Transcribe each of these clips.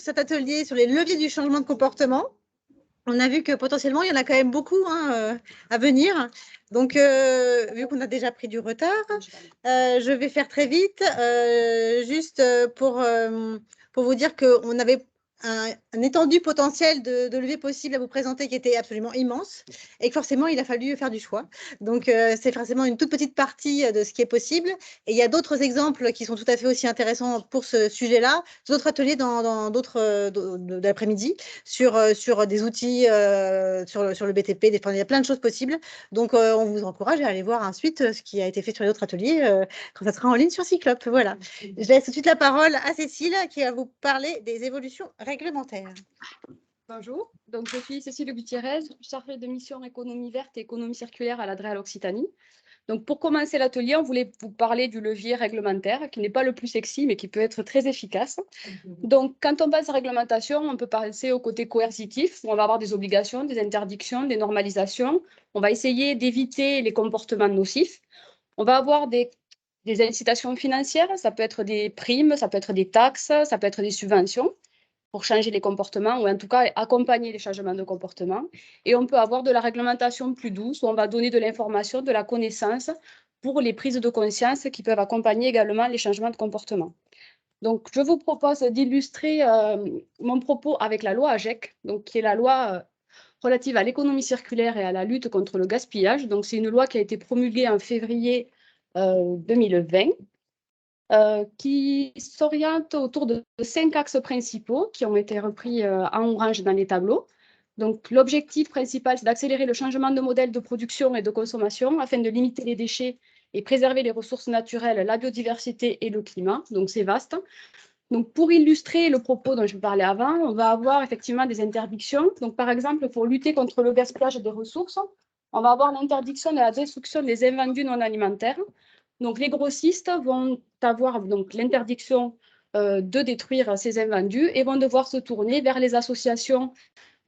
cet atelier sur les leviers du changement de comportement. On a vu que potentiellement, il y en a quand même beaucoup à venir. Donc, vu qu'on a déjà pris du retard, je vais faire très vite, juste pour vous dire qu'on avait un étendu potentiel de levier possible à vous présenter qui était absolument immense et que forcément, il a fallu faire du choix. Donc, c'est forcément une toute petite partie de ce qui est possible. Et il y a d'autres exemples qui sont tout à fait aussi intéressants pour ce sujet-là, d'autres ateliers dans d'autres d'après-midi sur des outils, sur le BTP, il y a plein de choses possibles. Donc, on vous encourage à aller voir ensuite ce qui a été fait sur les autres ateliers quand ça sera en ligne sur Cyclope. Voilà. Je laisse tout de suite la parole à Cécile qui va vous parler des évolutions réglementaires. Bonjour, donc je suis Cécile Gutiérrez, chargée de mission économie verte et économie circulaire à l'ADREAL Occitanie. Donc pour commencer l'atelier, on voulait vous parler du levier réglementaire, qui n'est pas le plus sexy, mais qui peut être très efficace. Donc quand on pense à réglementation, on peut penser au côté coercitif, où on va avoir des obligations, des interdictions, des normalisations. On va essayer d'éviter les comportements nocifs. On va avoir des incitations financières, ça peut être des primes, ça peut être des taxes, ça peut être des subventions pour changer les comportements ou en tout cas accompagner les changements de comportement. Et on peut avoir de la réglementation plus douce où on va donner de l'information, de la connaissance pour les prises de conscience qui peuvent accompagner également les changements de comportement. Donc, je vous propose d'illustrer mon propos avec la loi AGEC, donc, qui est la loi relative à l'économie circulaire et à la lutte contre le gaspillage. Donc, c'est une loi qui a été promulguée en février 2020. Qui s'oriente autour de 5 axes principaux qui ont été repris en orange dans les tableaux. Donc, l'objectif principal, c'est d'accélérer le changement de modèle de production et de consommation afin de limiter les déchets et préserver les ressources naturelles, la biodiversité et le climat. Donc, c'est vaste. Donc, pour illustrer le propos dont je vous parlais avant, on va avoir effectivement des interdictions. Donc, par exemple, pour lutter contre le gaspillage des ressources, on va avoir l'interdiction de la destruction des invendus non alimentaires. Donc, les grossistes vont avoir l'interdiction de détruire ces invendus et vont devoir se tourner vers les associations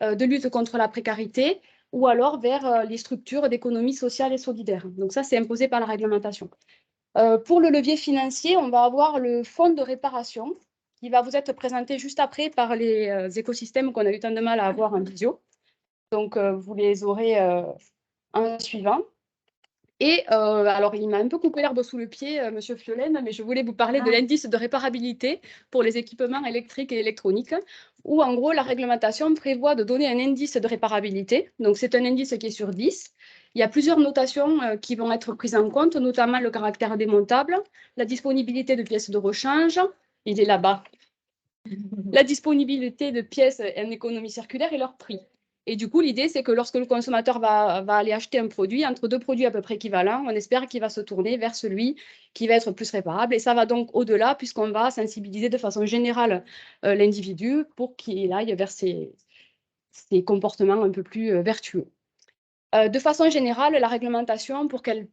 de lutte contre la précarité ou alors vers les structures d'économie sociale et solidaire. Donc, ça, c'est imposé par la réglementation. Pour le levier financier, on va avoir le fonds de réparation qui va vous être présenté juste après par les écosystèmes qu'on a eu tant de mal à avoir en visio. Donc, vous les aurez en suivant. Et alors, il m'a un peu coupé l'herbe sous le pied, Monsieur Fiolaine, mais je voulais vous parler de l'indice de réparabilité pour les équipements électriques et électroniques, où en gros, la réglementation prévoit de donner un indice de réparabilité. Donc, c'est un indice qui est sur 10. Il y a plusieurs notations qui vont être prises en compte, notamment le caractère démontable, la disponibilité de pièces de rechange, il est là-bas, la disponibilité de pièces en économie circulaire et leur prix. Et du coup, l'idée, c'est que lorsque le consommateur va aller acheter un produit, entre deux produits à peu près équivalents, on espère qu'il va se tourner vers celui qui va être plus réparable. Et ça va donc au-delà, puisqu'on va sensibiliser de façon générale l'individu pour qu'il aille vers ces comportements un peu plus vertueux. De façon générale, la réglementation, pour qu'elle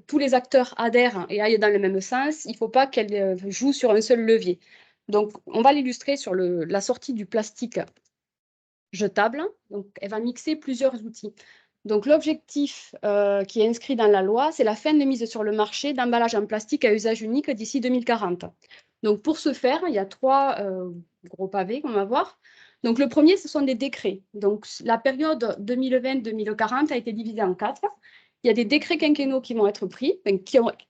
tous les acteurs adhèrent et aillent dans le même sens, il ne faut pas qu'elle joue sur un seul levier. Donc, on va l'illustrer sur la sortie du plastique jetable. Donc, elle va mixer plusieurs outils. Donc, l'objectif qui est inscrit dans la loi, c'est la fin de mise sur le marché d'emballages en plastique à usage unique d'ici 2040. Donc, pour ce faire, il y a 3 gros pavés qu'on va voir. Donc, le premier, ce sont des décrets. Donc, la période 2020-2040 a été divisée en 4. Il y a des décrets quinquennaux qui vont être pris,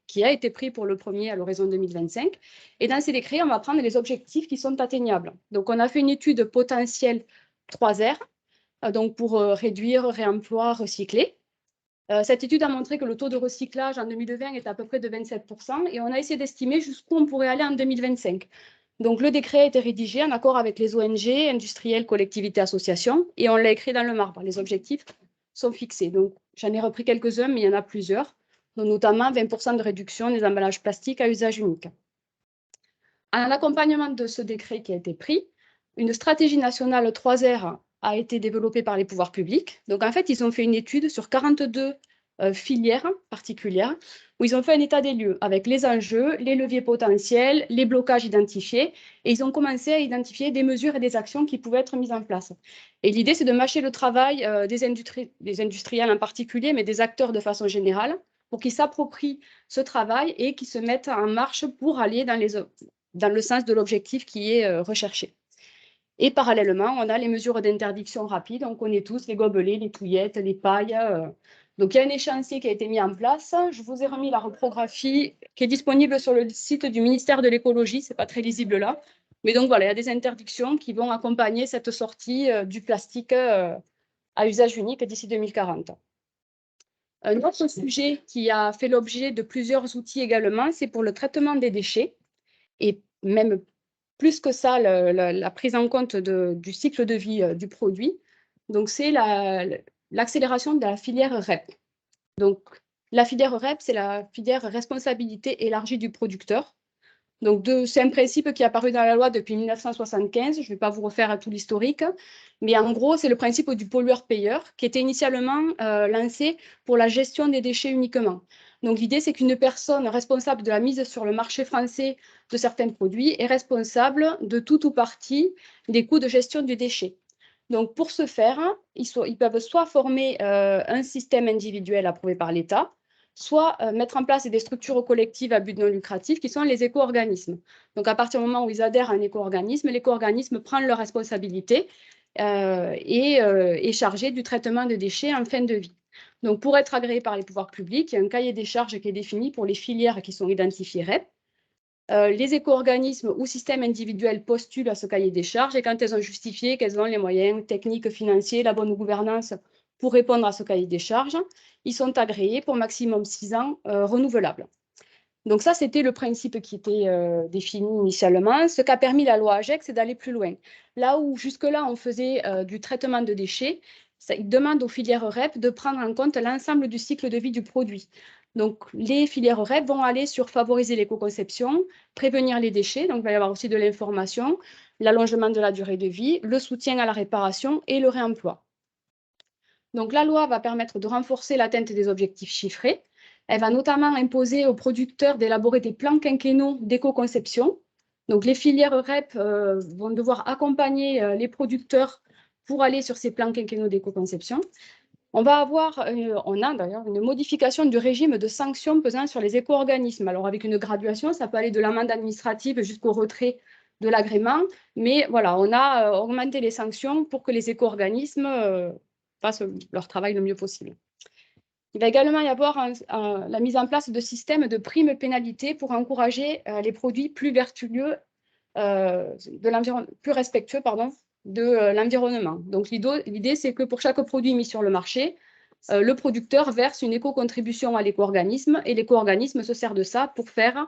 qui a été pris pour le premier à l'horizon 2025. Et dans ces décrets, on va prendre les objectifs qui sont atteignables. Donc, on a fait une étude potentielle 3R, donc pour réduire, réemploi, recycler. Cette étude a montré que le taux de recyclage en 2020 est à peu près de 27% et on a essayé d'estimer jusqu'où on pourrait aller en 2025. Donc, le décret a été rédigé en accord avec les ONG, industriels, collectivités, associations, et on l'a écrit dans le marbre. Les objectifs sont fixés. Donc, j'en ai repris quelques-uns, mais il y en a plusieurs, donc notamment 20% de réduction des emballages plastiques à usage unique. En accompagnement de ce décret qui a été pris, une stratégie nationale 3R a été développée par les pouvoirs publics. Donc, en fait, ils ont fait une étude sur 42 filières particulières où ils ont fait un état des lieux avec les enjeux, les leviers potentiels, les blocages identifiés et ils ont commencé à identifier des mesures et des actions qui pouvaient être mises en place. Et l'idée, c'est de mâcher le travail des industriels en particulier, mais des acteurs de façon générale pour qu'ils s'approprient ce travail et qu'ils se mettent en marche pour aller dans dans le sens de l'objectif qui est recherché. Et parallèlement, on a les mesures d'interdiction rapide. On connaît tous les gobelets, les touillettes, les pailles. Donc, il y a un échéancier qui a été mis en place. Je vous ai remis la reprographie qui est disponible sur le site du ministère de l'écologie. Ce n'est pas très lisible là. Mais donc, voilà, il y a des interdictions qui vont accompagner cette sortie du plastique à usage unique d'ici 2040. Un autre sujet qui a fait l'objet de plusieurs outils également, c'est pour le traitement des déchets. Et même plus que ça, la prise en compte du cycle de vie du produit. Donc, c'est l'accélération de la filière REP. Donc, la filière REP, c'est la filière responsabilité élargie du producteur. Donc, c'est un principe qui est apparu dans la loi depuis 1975. Je ne vais pas vous refaire à tout l'historique, mais en gros, c'est le principe du pollueur-payeur qui était initialement lancé pour la gestion des déchets uniquement. Donc, l'idée, c'est qu'une personne responsable de la mise sur le marché français de certains produits est responsable de tout ou partie des coûts de gestion du déchet. Donc, pour ce faire, ils peuvent soit former un système individuel approuvé par l'État, soit mettre en place des structures collectives à but non lucratif qui sont les éco-organismes. Donc, à partir du moment où ils adhèrent à un éco-organisme, l'éco-organisme prend leurs responsabilités et est chargé du traitement de déchets en fin de vie. Donc, pour être agréé par les pouvoirs publics, il y a un cahier des charges qui est défini pour les filières qui sont identifiées REP. Les éco-organismes ou systèmes individuels postulent à ce cahier des charges et quand elles ont justifié qu'elles ont les moyens techniques, financiers, la bonne gouvernance pour répondre à ce cahier des charges, ils sont agréés pour maximum 6 ans renouvelables. Donc ça, c'était le principe qui était défini initialement. Ce qu'a permis la loi AGEC, c'est d'aller plus loin. Là où jusque-là, on faisait du traitement de déchets, il demande aux filières REP de prendre en compte l'ensemble du cycle de vie du produit. Donc, les filières REP vont aller sur favoriser l'éco-conception, prévenir les déchets, donc il va y avoir aussi de l'information, l'allongement de la durée de vie, le soutien à la réparation et le réemploi. Donc, la loi va permettre de renforcer l'atteinte des objectifs chiffrés. Elle va notamment imposer aux producteurs d'élaborer des plans quinquennaux d'éco-conception. Donc, les filières REP vont devoir accompagner les producteurs pour aller sur ces plans quinquennaux d'éco-conception. On a d'ailleurs une modification du régime de sanctions pesant sur les éco-organismes. Alors, avec une graduation, ça peut aller de l'amende administrative jusqu'au retrait de l'agrément. Mais voilà, on a augmenté les sanctions pour que les éco-organismes fassent leur travail le mieux possible. Il va également y avoir la mise en place de systèmes de primes pénalités pour encourager les produits plus vertueux, plus respectueux de l'environnement. Donc, l'idée, c'est que pour chaque produit mis sur le marché, le producteur verse une éco-contribution à l'éco-organisme et l'éco-organisme se sert de ça pour faire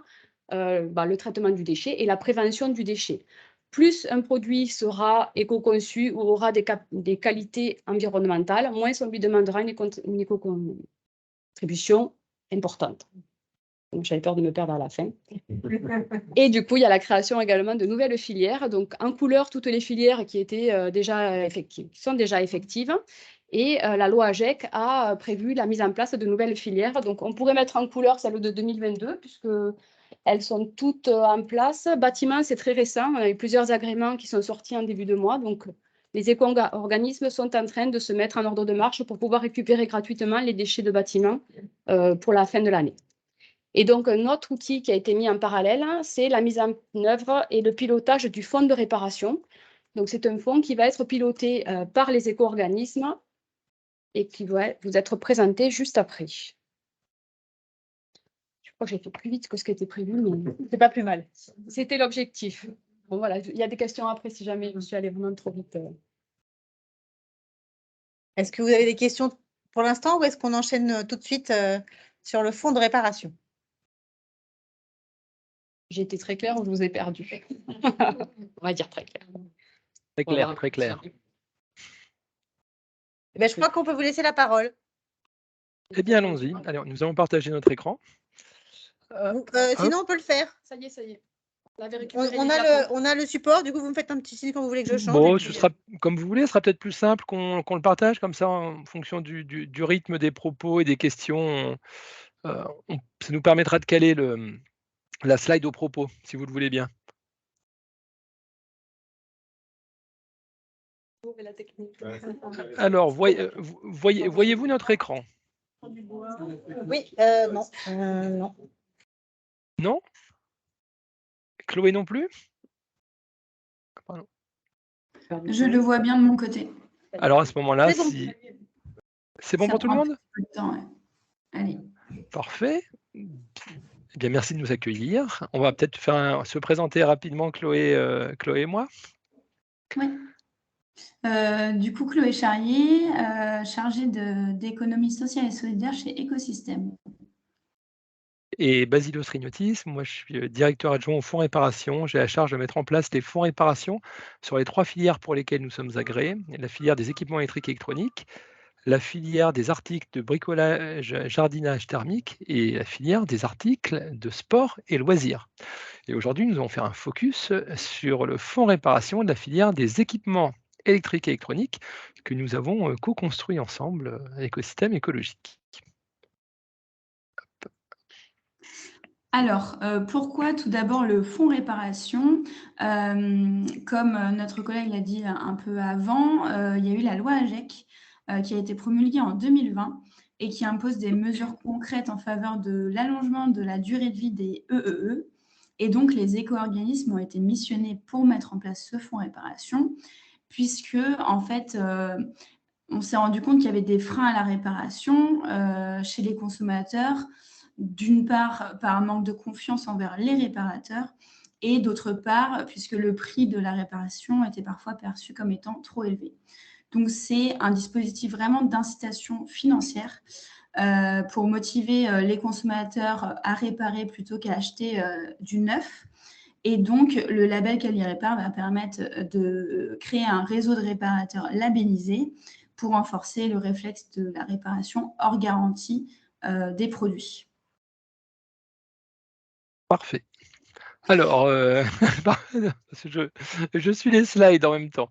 le traitement du déchet et la prévention du déchet. Plus un produit sera éco-conçu ou aura des qualités environnementales, moins on lui demandera une éco-contribution importante. Donc, j'avais peur de me perdre à la fin. Et du coup, il y a la création également de nouvelles filières. Donc, en couleur, toutes les filières qui étaient déjà effectives, qui sont déjà effectives. Et la loi AGEC a prévu la mise en place de nouvelles filières. Donc, on pourrait mettre en couleur celle de 2022, puisqu'elles sont toutes en place. Bâtiment, c'est très récent. On a eu plusieurs agréments qui sont sortis en début de mois. Donc, les éco-organismes sont en train de se mettre en ordre de marche pour pouvoir récupérer gratuitement les déchets de bâtiments pour la fin de l'année. Et donc, un autre outil qui a été mis en parallèle, c'est la mise en œuvre et le pilotage du fonds de réparation. Donc, c'est un fonds qui va être piloté par les éco-organismes et qui va vous être présenté juste après. Je crois que j'ai fait plus vite que ce qui était prévu, mais c'est pas plus mal. C'était l'objectif. Bon, voilà, il y a des questions après si jamais je suis allée vraiment trop vite. Est-ce que vous avez des questions pour l'instant ou est-ce qu'on enchaîne tout de suite sur le fonds de réparation? J'ai été très claire ou je vous ai perdu? On va dire très clair. Très clair, très clair. Eh bien, je crois qu'on peut vous laisser la parole. Eh bien, allons-y. Allez, nous allons partager notre éccran. Sinon, on peut le faire. Ça y est. On a le support, du coup, vous me faites un petit signe quand vous voulez que je change. Bon, ce sera comme vous voulez, ce sera peut-être plus simple qu'on le partage comme ça en fonction du rythme des propos et des questions. Ça nous permettra de caler la slide au propos, si vous le voulez bien. Alors, voyez-vous notre écran? Oui, non. Non. Non? Chloé non plus? Pardon. Je le vois bien de mon côté. Alors à ce moment-là, C'est bon. si c'est bon Ça pour tout le prend un monde? petit peu de temps, ouais. Allez. Parfait. Eh bien, merci de nous accueillir. On va peut-être se présenter rapidement, Chloé et moi. Ouais. Du coup, Chloé Charrier, chargée d'économie sociale et solidaire chez Écosystème. Et Basilos Rignotis, moi je suis directeur adjoint au fonds réparation. J'ai la charge de mettre en place les fonds réparation sur les 3 filières pour lesquelles nous sommes agréés. La filière des équipements électriques et électroniques, la filière des articles de bricolage, jardinage thermique et la filière des articles de sport et loisirs. Et aujourd'hui, nous allons faire un focus sur le fonds réparation de la filière des équipements électriques et électroniques que nous avons co-construit ensemble, Écosystème écologique. Alors, pourquoi tout d'abord le fonds réparation? Comme notre collègue l'a dit un peu avant, il y a eu la loi AGEC qui a été promulguée en 2020 et qui impose des mesures concrètes en faveur de l'allongement de la durée de vie des EEE. Et donc, les éco-organismes ont été missionnés pour mettre en place ce fonds réparation, puisque, en fait, on s'est rendu compte qu'il y avait des freins à la réparation chez les consommateurs, d'une part par manque de confiance envers les réparateurs et d'autre part puisque le prix de la réparation était parfois perçu comme étant trop élevé. Donc c'est un dispositif vraiment d'incitation financière pour motiver les consommateurs à réparer plutôt qu'à acheter du neuf. Et donc, le label Quali-Répar va permettre de créer un réseau de réparateurs labellisés pour renforcer le réflexe de la réparation hors garantie des produits. Parfait. Alors, je suis les slides en même temps.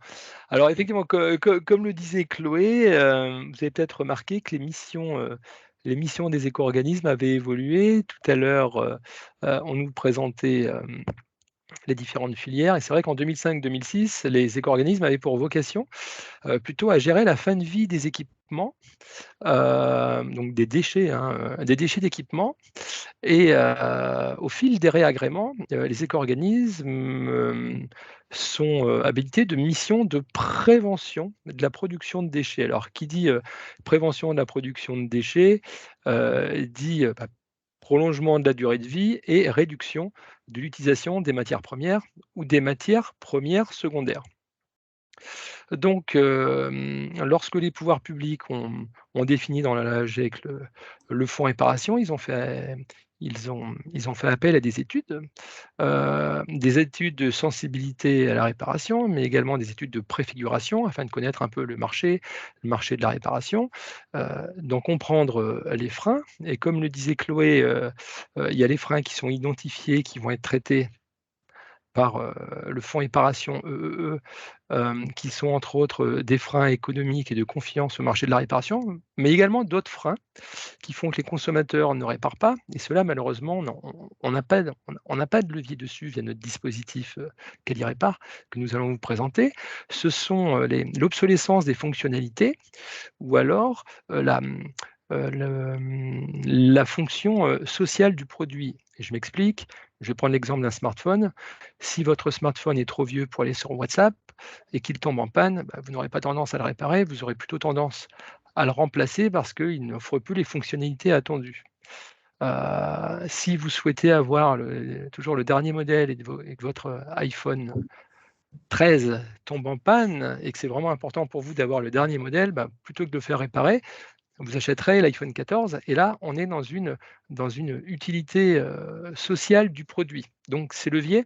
Alors effectivement, comme le disait Chloé, vous avez peut-être remarqué que les missions des éco-organismes avaient évolué. Tout à l'heure, on nous présentait les différentes filières. Et c'est vrai qu'en 2005-2006, les éco-organismes avaient pour vocation plutôt à gérer la fin de vie des équipements, donc des déchets d'équipements. Et au fil des réagréments, les éco-organismes sont habilités de missions de prévention de la production de déchets. Alors, qui dit prévention de la production de déchets, dit prolongement de la durée de vie et réduction de l'utilisation des matières premières ou des matières premières secondaires. Donc, lorsque les pouvoirs publics ont défini dans la LAGEC le fonds réparation, ils ont fait appel à des études de sensibilité à la réparation, mais également des études de préfiguration afin de connaître un peu le marché de la réparation, d'en comprendre les freins. Et comme le disait Chloé, il y a les freins qui sont identifiés, qui vont être traités par le fonds réparation EEE, qui sont entre autres des freins économiques et de confiance au marché de la réparation, mais également d'autres freins qui font que les consommateurs ne réparent pas. Et cela, malheureusement, on n'a pas de levier dessus via notre dispositif Quali-Répar que nous allons vous présenter. Ce sont l'obsolescence des fonctionnalités ou alors la fonction sociale du produit. Et je m'explique, je vais prendre l'exemple d'un smartphone. Si votre smartphone est trop vieux pour aller sur WhatsApp et qu'il tombe en panne, vous n'aurez pas tendance à le réparer, vous aurez plutôt tendance à le remplacer parce qu'il n'offre plus les fonctionnalités attendues. Si vous souhaitez avoir toujours le dernier modèle et que votre iPhone 13 tombe en panne et que c'est vraiment important pour vous d'avoir le dernier modèle, plutôt que de le faire réparer, vous achèterez l'iPhone 14 et là, on est dans une utilité sociale du produit. Donc ces leviers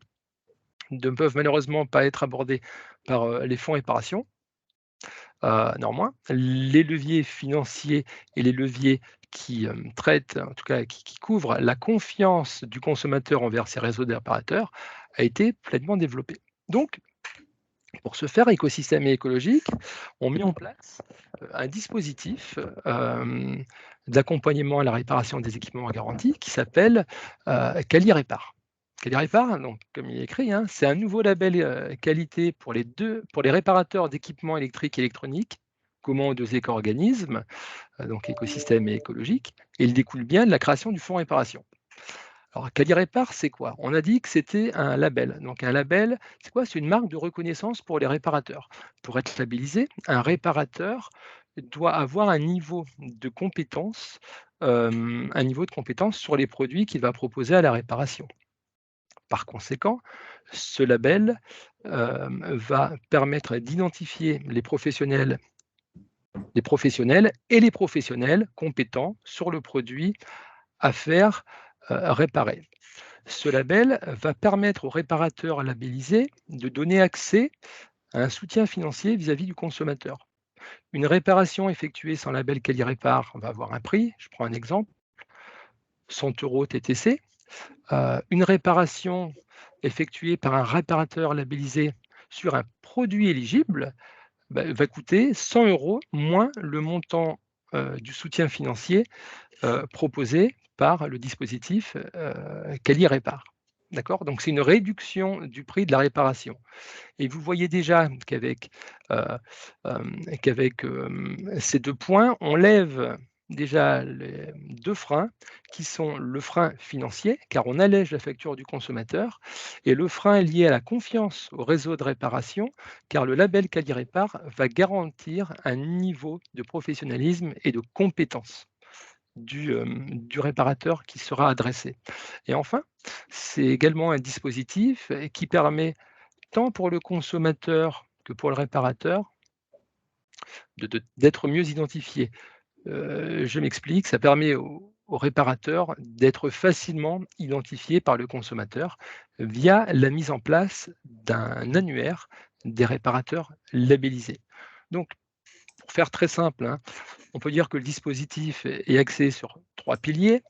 ne peuvent malheureusement pas être abordés par les fonds réparation. Néanmoins, les leviers financiers et les leviers qui traitent, en tout cas qui couvrent la confiance du consommateur envers ses réseaux de réparateurs a été pleinement développé. Donc, pour ce faire, Écosystème et écologique ont mis en place un dispositif d'accompagnement à la réparation des équipements à garantie qui s'appelle Quali-Répar. Quali-Répar, donc, comme il est écrit, c'est un nouveau label qualité pour les réparateurs d'équipements électriques et électroniques, commun aux 2 éco-organismes, donc Écosystème et écologique, et il découle bien de la création du fonds réparation. Alors, Quali-Répar, c'est quoi? On a dit que c'était un label. Donc, un label, c'est quoi? C'est une marque de reconnaissance pour les réparateurs. Pour être labellisé, un réparateur doit avoir un niveau de compétence, sur les produits qu'il va proposer à la réparation. Par conséquent, ce label va permettre d'identifier les professionnels et les professionnels compétents sur le produit à faire réparer. Ce label va permettre aux réparateurs labellisés de donner accès à un soutien financier vis-à-vis du consommateur. Une réparation effectuée sans label Quali-Répar va avoir un prix. Je prends un exemple, 100 € TTC. Une réparation effectuée par un réparateur labellisé sur un produit éligible va coûter 100 € moins le montant du soutien financier proposé par le dispositif Quali-Répar. D'accord? Donc, c'est une réduction du prix de la réparation. Et vous voyez déjà qu'avec ces 2 points, on lève déjà les 2 freins qui sont le frein financier, car on allège la facture du consommateur, et le frein lié à la confiance au réseau de réparation, car le label Quali-Répar va garantir un niveau de professionnalisme et de compétence du réparateur qui sera adressé. Et enfin, c'est également un dispositif qui permet, tant pour le consommateur que pour le réparateur, d'être mieux identifié. Je m'explique, ça permet au réparateur d'être facilement identifié par le consommateur via la mise en place d'un annuaire des réparateurs labellisés. Donc, pour faire très simple, hein, on peut dire que le dispositif est axé sur 3 piliers.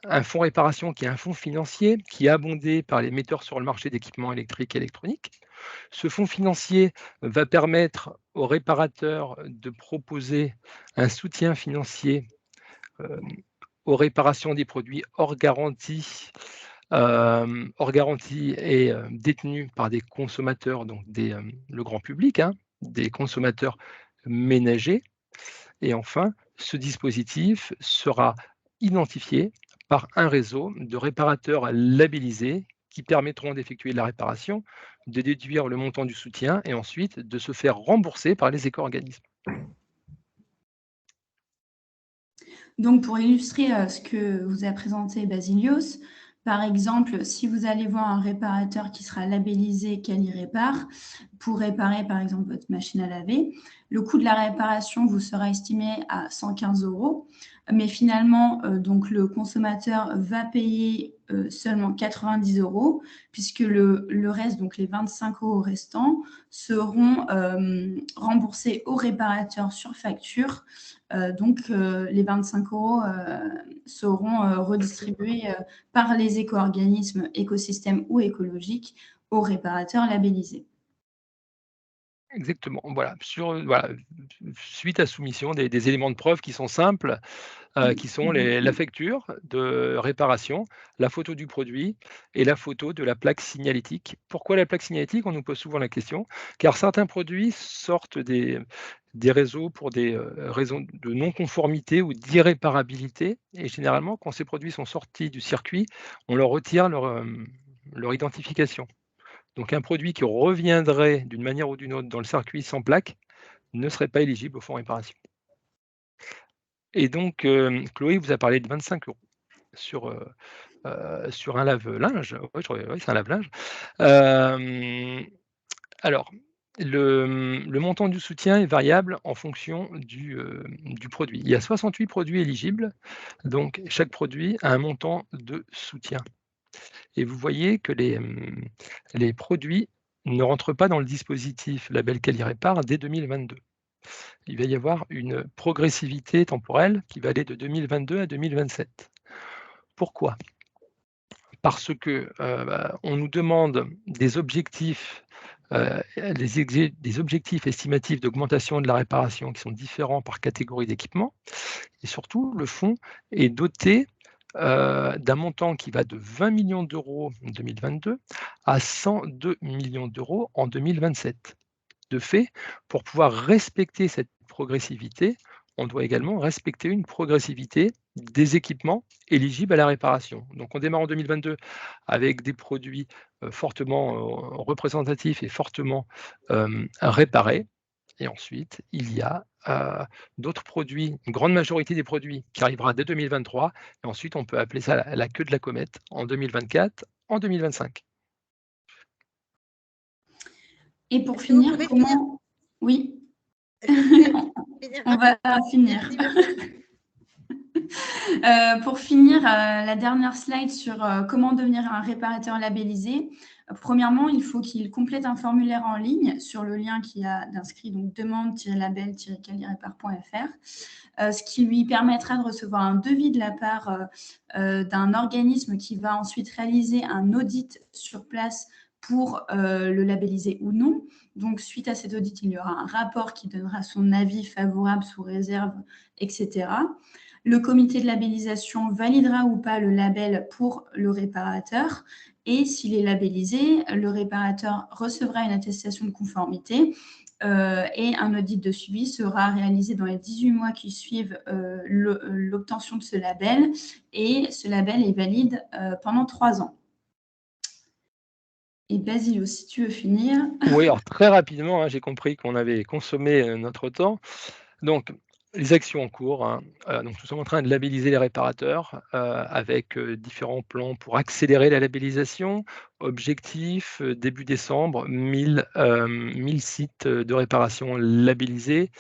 Un fonds réparation qui est un fonds financier qui est abondé par les metteurs sur le marché d'équipements électriques et électroniques. Ce fonds financier va permettre aux réparateurs de proposer un soutien financier aux réparations des produits hors garantie et détenus par des consommateurs, donc le grand public, hein, des consommateurs ménagers. Et enfin, ce dispositif sera identifié par un réseau de réparateurs labellisés qui permettront d'effectuer la réparation, de déduire le montant du soutien et ensuite de se faire rembourser par les éco-organismes. Donc, pour illustrer ce que vous a présenté Basilios, par exemple, si vous allez voir un réparateur qui sera labellisé Quali-Répar pour réparer, par exemple, votre machine à laver, le coût de la réparation vous sera estimé à 115 €. Mais finalement, donc, le consommateur va payer seulement 90 € puisque le reste, donc les 25 € restants, seront remboursés au réparateur sur facture. Donc, les 25 € seront redistribués par les éco-organismes, écosystèmes ou écologiques aux réparateurs labellisés. Exactement. Voilà. Suite à soumission des éléments de preuve qui sont simples, qui sont la facture de réparation, la photo du produit et la photo de la plaque signalétique. Pourquoi la plaque signalétique? On nous pose souvent la question, car certains produits sortent des réseaux pour des raisons de non-conformité ou d'irréparabilité. Et généralement, quand ces produits sont sortis du circuit, on leur retire leur identification. Donc un produit qui reviendrait d'une manière ou d'une autre dans le circuit sans plaque ne serait pas éligible au fonds réparation. Et donc, Chloé vous a parlé de 25 € sur un lave-linge. Oui, c'est un lave-linge. Alors, le montant du soutien est variable en fonction du produit. Il y a 68 produits éligibles, donc chaque produit a un montant de soutien. Et vous voyez que les produits ne rentrent pas dans le dispositif label Quali-Répar dès 2022. Il va y avoir une progressivité temporelle qui va aller de 2022 à 2027. Pourquoi? Parce que on nous demande des objectifs, des objectifs estimatifs d'augmentation de la réparation qui sont différents par catégorie d'équipement. Et surtout, le fonds est doté d'un montant qui va de 20 millions € en 2022 à 102 millions € en 2027. De fait, pour pouvoir respecter cette progressivité, on doit également respecter une progressivité des équipements éligibles à la réparation. Donc on démarre en 2022 avec des produits fortement représentatifs et fortement réparés. Et ensuite, il y a d'autres produits, une grande majorité des produits qui arrivera dès 2023. Et ensuite, on peut appeler ça la queue de la comète en 2024, en 2025. Et pour Est-ce que vous finir, pouvez comment... Oui, Est-ce que vous pouvez finir on va finir. Merci beaucoup. Pour finir, la dernière slide sur comment devenir un réparateur labellisé. Premièrement, il faut qu'il complète un formulaire en ligne sur le lien qu'il y a d'inscrit, donc demande-label-calirepar.fr, ce qui lui permettra de recevoir un devis de la part d'un organisme qui va ensuite réaliser un audit sur place pour le labelliser ou non. Donc, suite à cet audit, il y aura un rapport qui donnera son avis favorable, sous réserve, etc. Le comité de labellisation validera ou pas le label pour le réparateur. Et s'il est labellisé, le réparateur recevra une attestation de conformité et un audit de suivi sera réalisé dans les 18 mois qui suivent l'obtention de ce label. Et ce label est valide pendant 3 ans. Et Basilio, si tu veux finir. Oui, alors très rapidement, hein, j'ai compris qu'on avait consommé notre temps. Donc, les actions en cours, hein, donc nous sommes en train de labelliser les réparateurs avec différents plans pour accélérer la labellisation. Objectif, début décembre, 1000 sites de réparation labellisés.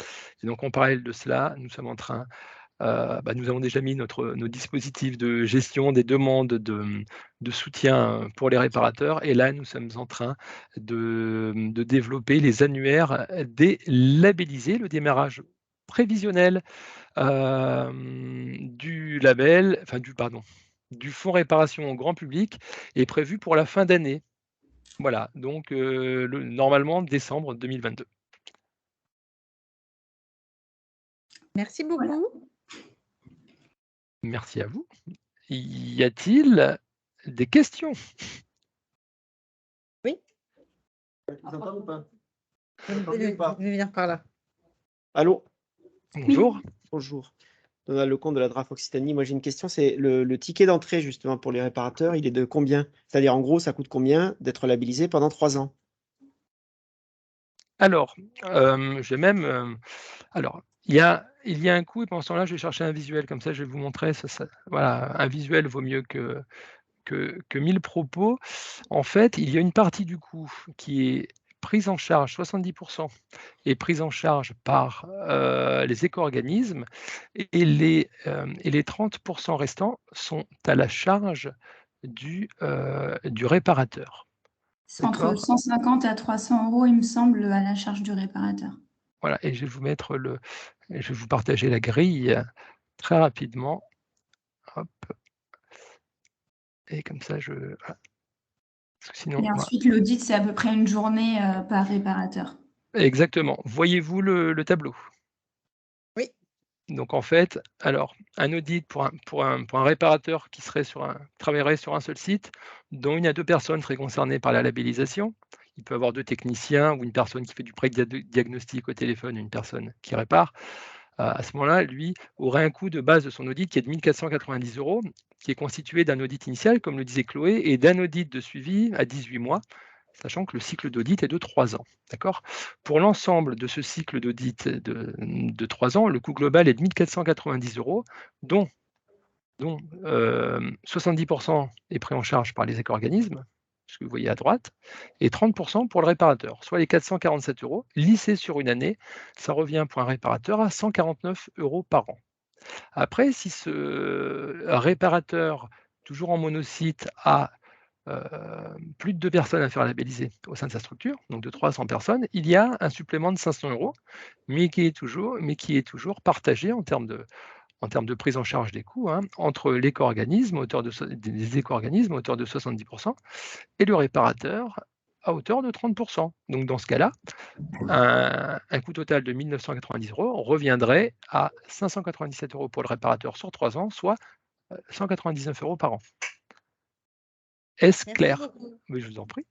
Et donc, en parallèle de cela, nous sommes en train nous avons déjà mis nos dispositifs de gestion des demandes de soutien pour les réparateurs. Et là, nous sommes en train de développer les annuaires des labellisés, le démarrage prévisionnel du label, enfin du fonds réparation au grand public est prévu pour la fin d'année. Voilà, donc normalement décembre 2022. Merci beaucoup. Voilà. Merci à vous. Y a-t-il des questions? Oui. Vous entendez ou pas? Vous devez venir par là. Allô? Bonjour. Bonjour. Donald Lecomte de la DRAF Occitanie. Moi, j'ai une question, c'est le ticket d'entrée justement pour les réparateurs, il est de combien? C'est-à-dire, en gros, ça coûte combien d'être labellisé pendant 3 ans? Alors, j'ai même, alors, il y a un coût et pendant ce temps-là, je vais chercher un visuel comme ça, je vais vous montrer. Voilà, un visuel vaut mieux que 1000 propos. En fait, il y a une partie du coût qui est prise en charge, 70% est prise en charge par les éco-organismes et les 30% restants sont à la charge du réparateur. C'est entre 150 à 300 €, il me semble, à la charge du réparateur. Voilà, et je vais vous mettre je vais vous partager la grille très rapidement. Hop. Et comme ça, parce que sinon, Et ensuite, l'audit, c'est à peu près une journée par réparateur. Exactement. Voyez-vous le tableau? Oui. Donc en fait, alors un audit pour un réparateur qui travaillerait sur un seul site, dont 1 à 2 personnes seraient concernées par la labellisation. Il peut avoir 2 techniciens ou une personne qui fait du pré-diagnostic au téléphone, une personne qui répare. À ce moment-là, lui aurait un coût de base de son audit qui est de 1 490 €, qui est constitué d'un audit initial, comme le disait Chloé, et d'un audit de suivi à 18 mois, sachant que le cycle d'audit est de 3 ans. D'accord? Pour l'ensemble de ce cycle d'audit de 3 ans, le coût global est de 1 490 €, dont 70% est pris en charge par les éco-organismes, ce que vous voyez à droite, et 30% pour le réparateur, soit les 447 € lissés sur une année. Ça revient pour un réparateur à 149 € par an. Après, si ce réparateur, toujours en monosite, a plus de 2 personnes à faire labelliser au sein de sa structure, donc de 300 personnes, il y a un supplément de 500 €, mais qui est toujours partagé en termes de prise en charge des coûts, hein, entre l'éco-organisme, des éco-organismes à hauteur de 70% et le réparateur à hauteur de 30%. Donc dans ce cas-là, un coût total de 1 990 € reviendrait à 597 € pour le réparateur sur 3 ans, soit 199 € par an. Est-ce Merci clair? beaucoup. Mais je vous en prie.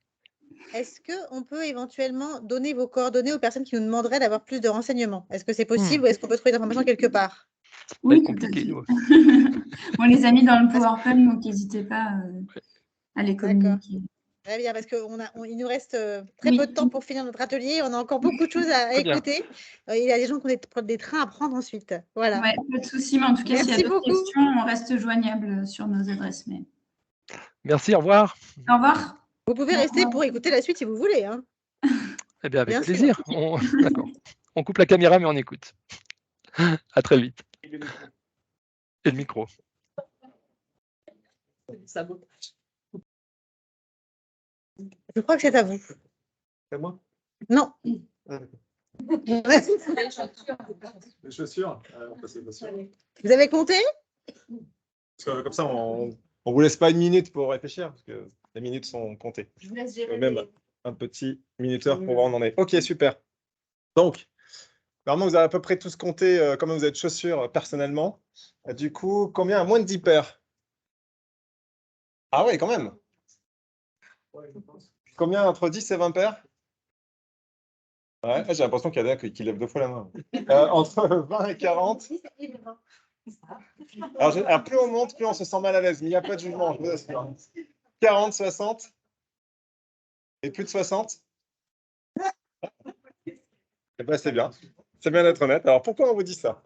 est-ce qu'on peut éventuellement donner vos coordonnées aux personnes qui nous demanderaient d'avoir plus de renseignements? Est-ce que c'est possible ou est-ce qu'on peut trouver l'information quelque part? Oui, tout à compliqué, fait. nous. On les a mis dans le PowerPoint, donc n'hésitez pas à les communiquer. Très bien, parce qu'il nous reste très peu de temps pour finir notre atelier. On a encore beaucoup de choses à Très bien. écouter. Il y a des gens qui ont des trains à prendre ensuite. Voilà. Ouais, pas de souci, mais en tout cas, s'il y a Merci d'autres beaucoup. questions, on reste joignable sur nos adresses mail. Merci, au revoir. Au revoir. Vous pouvez rester pour écouter la suite si vous voulez. Hein. Eh bien, avec Bien sûr. plaisir. D'accord. On coupe la caméra, mais on écoute. À très vite. Et le micro. Je crois que c'est à vous. C'est moi? Non. Ah, Les chaussures. On passe les chaussures. Vous avez compté? Parce que, comme ça, on vous laisse pas une minute pour réfléchir, parce que les minutes sont comptées. Je vous laisse gérer. Même un petit minuteur pour voir où on en est. Ok, super. Donc, normalement, vous avez à peu près tous compté combien vous avez de chaussures personnellement. Du coup, combien à moins de 10 paires? Ah oui, quand même. Combien entre 10 et 20 paires? Ouais, j'ai l'impression qu'il y en a qui lèvent 2 fois la main. Entre 20 et 40. Alors, plus on monte, plus on se sent mal à l'aise, mais il n'y a pas de jugement, je vous assure. 40, 60 et plus de 60. Eh ben, c'est bien. C'est bien d'être honnête. Alors, pourquoi on vous dit ça?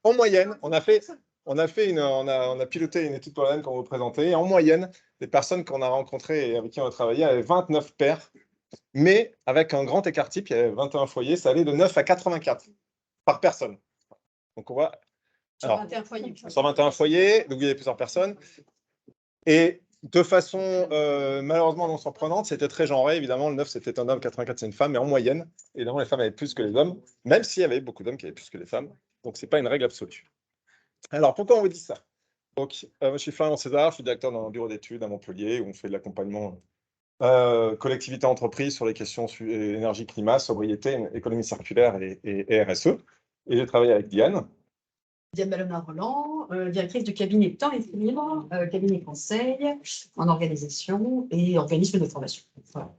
En moyenne, on a piloté une étude pour l'ADEME qu'on vous présentait. Et en moyenne, les personnes qu'on a rencontrées et avec qui on a travaillé avaient 29 paires. Mais avec un grand écart type, il y avait 21 foyers, ça allait de 9 à 84 par personne. Donc, on voit. Sur 21 foyers. Sur 21 foyers, donc il y avait plusieurs personnes. Et de façon malheureusement non surprenante, c'était très genré. Évidemment, le 9, c'était un homme, 84, c'est une femme. Mais en moyenne, évidemment, les femmes avaient plus que les hommes, même s'il y avait beaucoup d'hommes qui avaient plus que les femmes. Donc, ce n'est pas une règle absolue. Alors, pourquoi on vous dit ça? Donc, je suis Florian César, je suis directeur d'un bureau d'études à Montpellier où on fait de l'accompagnement collectivité entreprise sur les questions énergie, climat, sobriété, économie circulaire et RSE. Et j'ai travaillé avec Diane. Diane Ballona-Roland, directrice du cabinet Temps et Libre, cabinet conseil en organisation et organisme de formation. Voilà.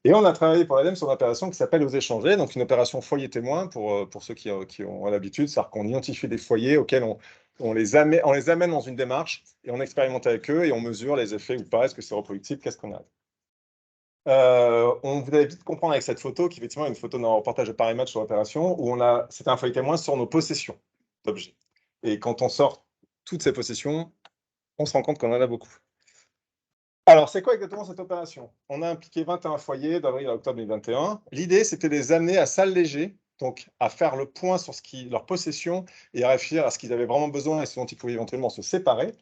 Et on a travaillé pour l'ADEME sur une opération qui s'appelle Aux échanger, donc une opération foyer témoin pour ceux qui ont l'habitude, c'est-à-dire qu'on identifie des foyers auxquels on les amène dans une démarche et on expérimente avec eux et on mesure les effets ou pas, est-ce que c'est reproductible, qu'est-ce qu'on a. Vous allez vite comprendre avec cette photo qu'effectivement, une photo d'un reportage de Paris Match sur l'opération où c'était un foyer témoin sur nos possessions d'objets. Et quand on sort toutes ces possessions, on se rend compte qu'on en a beaucoup. Alors, c'est quoi exactement cette opération? On a impliqué 21 foyers d'avril à octobre 2021. L'idée, c'était de les amener à s'alléger, donc à faire le point sur leur possession et à réfléchir à ce qu'ils avaient vraiment besoin et ce dont ils pouvaient éventuellement se séparer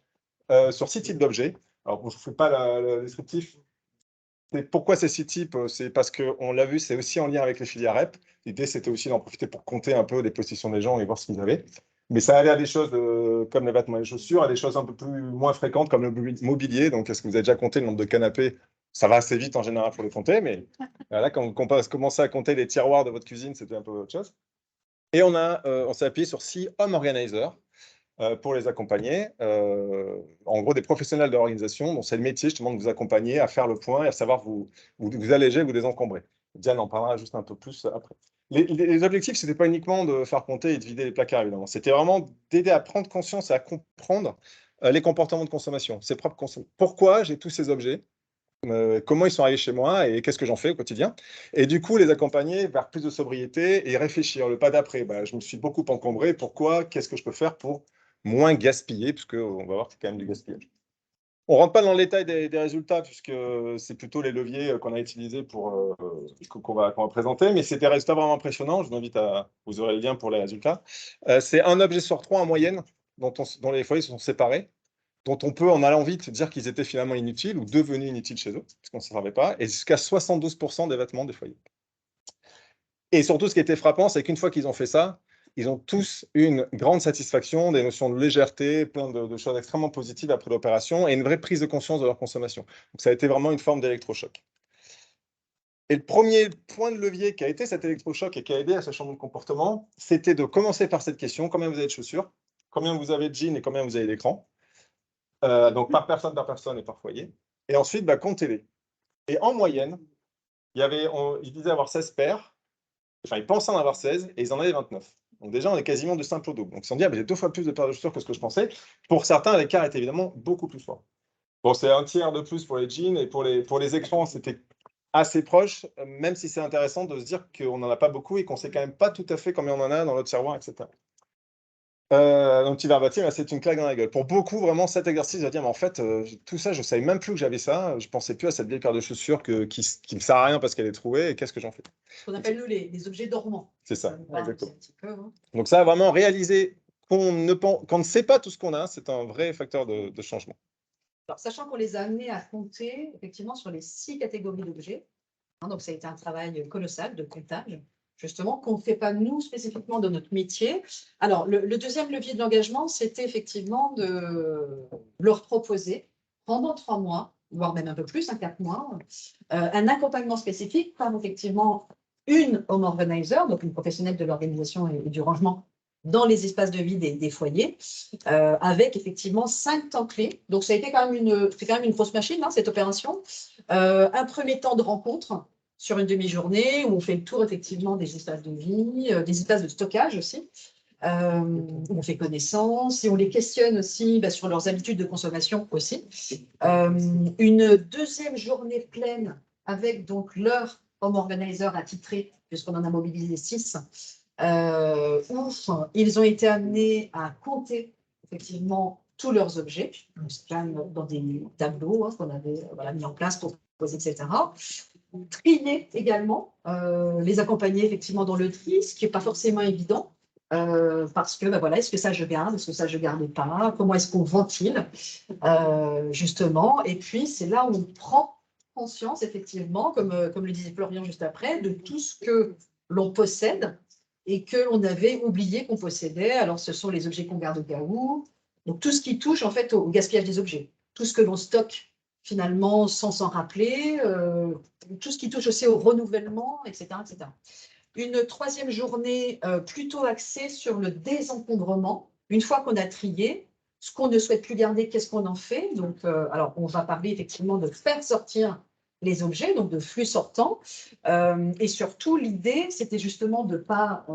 sur 6 types d'objets. Alors, je ne fais pas le descriptif. Pourquoi ces 6 types? C'est parce qu'on l'a vu, c'est aussi en lien avec les filières REP. L'idée, c'était aussi d'en profiter pour compter un peu les possessions des gens et voir ce qu'ils avaient. Mais ça allait à des choses comme les vêtements et les chaussures, à des choses un peu moins fréquentes comme le mobilier. Donc, est-ce que vous avez déjà compté le nombre de canapés? Ça va assez vite en général pour les compter, mais là, quand vous commencez à compter les tiroirs de votre cuisine, c'était un peu autre chose. Et on s'est appuyé sur 6 home organizers pour les accompagner. En gros, des professionnels de l'organisation dont c'est le métier justement de vous accompagner à faire le point et à savoir vous alléger, vous désencombrer. Diane en parlera juste un peu plus après. Les objectifs, ce n'était pas uniquement de faire compter et de vider les placards, évidemment. C'était vraiment d'aider à prendre conscience et à comprendre les comportements de consommation, ses propres consommations. Pourquoi j'ai tous ces objets? Comment ils sont arrivés chez moi et qu'est-ce que j'en fais au quotidien? Et du coup, les accompagner vers plus de sobriété et réfléchir. Le pas d'après, je me suis beaucoup encombré. Pourquoi? Qu'est-ce que je peux faire pour moins gaspiller? Puisqu'on va voir que c'est quand même du gaspillage. On ne rentre pas dans le détail des résultats, puisque c'est plutôt les leviers qu'on a utilisés qu'on va présenter, mais c'est des résultats vraiment impressionnants. Je vous invite vous aurez le lien pour les résultats. C'est un objet sur 3 en moyenne dont les foyers se sont séparés, dont on peut, en allant vite, dire qu'ils étaient finalement inutiles ou devenus inutiles chez eux, parce qu'on ne se servait pas, et jusqu'à 72% des vêtements des foyers. Et surtout, ce qui était frappant, c'est qu'une fois qu'ils ont fait ça, ils ont tous une grande satisfaction, des notions de légèreté, plein de choses extrêmement positives après l'opération et une vraie prise de conscience de leur consommation. Donc, ça a été vraiment une forme d'électrochoc. Et le premier point de levier qui a été cet électrochoc et qui a aidé à ce changement de comportement, c'était de commencer par cette question: combien vous avez de chaussures, combien vous avez de jeans et combien vous avez d'écrans, donc par personne et par foyer. Et ensuite, comptez-les. Et en moyenne, ils disaient avoir 16 paires, enfin, ils pensaient en avoir 16, et ils en avaient 29. Donc déjà, on est quasiment du simple au double. Donc ils se sont dit, ah, mais j'ai 2 fois plus de paires de chaussures que ce que je pensais. Pour certains, l'écart est évidemment beaucoup plus fort. Bon, c'est un tiers de plus pour les jeans, et pour les écrans, c'était assez proche, même si c'est intéressant de se dire qu'on n'en a pas beaucoup et qu'on ne sait quand même pas tout à fait combien on en a dans notre tiroir, etc. Donc tu vas bâtir, c'est une claque dans la gueule. Pour beaucoup, vraiment, cet exercice va dire, mais en fait, tout ça, je ne savais même plus que j'avais ça. Je ne pensais plus à cette vieille paire de chaussures qui ne sert à rien parce qu'elle est trouée. Et qu'est-ce que j'en fais? Ce qu'on appelle, nous, les objets dormants. C'est ça, exactement. Un petit peu, hein. Donc ça, vraiment, réaliser qu'on ne sait pas tout ce qu'on a, c'est un vrai facteur de changement. Alors, sachant qu'on les a amenés à compter, effectivement, sur les 6 catégories d'objets. Hein, donc, ça a été un travail colossal de comptage, justement, qu'on ne fait pas, nous, spécifiquement de notre métier. Alors, le deuxième levier de l'engagement, c'était effectivement de leur proposer, pendant 3 mois, voire même un peu plus, 4 mois, un accompagnement spécifique par, effectivement, une home organizer, donc une professionnelle de l'organisation et du rangement dans les espaces de vie des foyers, avec effectivement 5 temps clés. Donc, ça a été quand même une grosse machine, hein, cette opération. Un premier temps de rencontre sur une demi-journée où on fait le tour effectivement des espaces de vie, des espaces de stockage aussi, où on fait connaissance et on les questionne aussi sur leurs habitudes de consommation aussi. Une deuxième journée pleine avec donc leur home organizer attitré, puisqu'on en a mobilisé 6, où ils ont été amenés à compter effectivement tous leurs objets, dans des tableaux qu'on avait mis en place pour poser, etc. Trier également, les accompagner effectivement dans le tri, ce qui n'est pas forcément évident, parce que est-ce que ça je garde, est-ce que ça je ne garde pas, comment est-ce qu'on ventile, justement, et puis c'est là où on prend conscience effectivement, comme le disait Florian juste après, de tout ce que l'on possède et que l'on avait oublié qu'on possédait. Alors, ce sont les objets qu'on garde au cas où. Donc, tout ce qui touche, en fait, au gaspillage des objets. Tout ce que l'on stocke, finalement, sans s'en rappeler. Tout ce qui touche aussi au renouvellement, etc., etc. Une troisième journée plutôt axée sur le désencombrement. Une fois qu'on a trié, ce qu'on ne souhaite plus garder, qu'est-ce qu'on en fait? Donc, alors, on va parler effectivement de faire sortir les objets, donc de flux sortants. Et surtout, l'idée, c'était justement de ne pas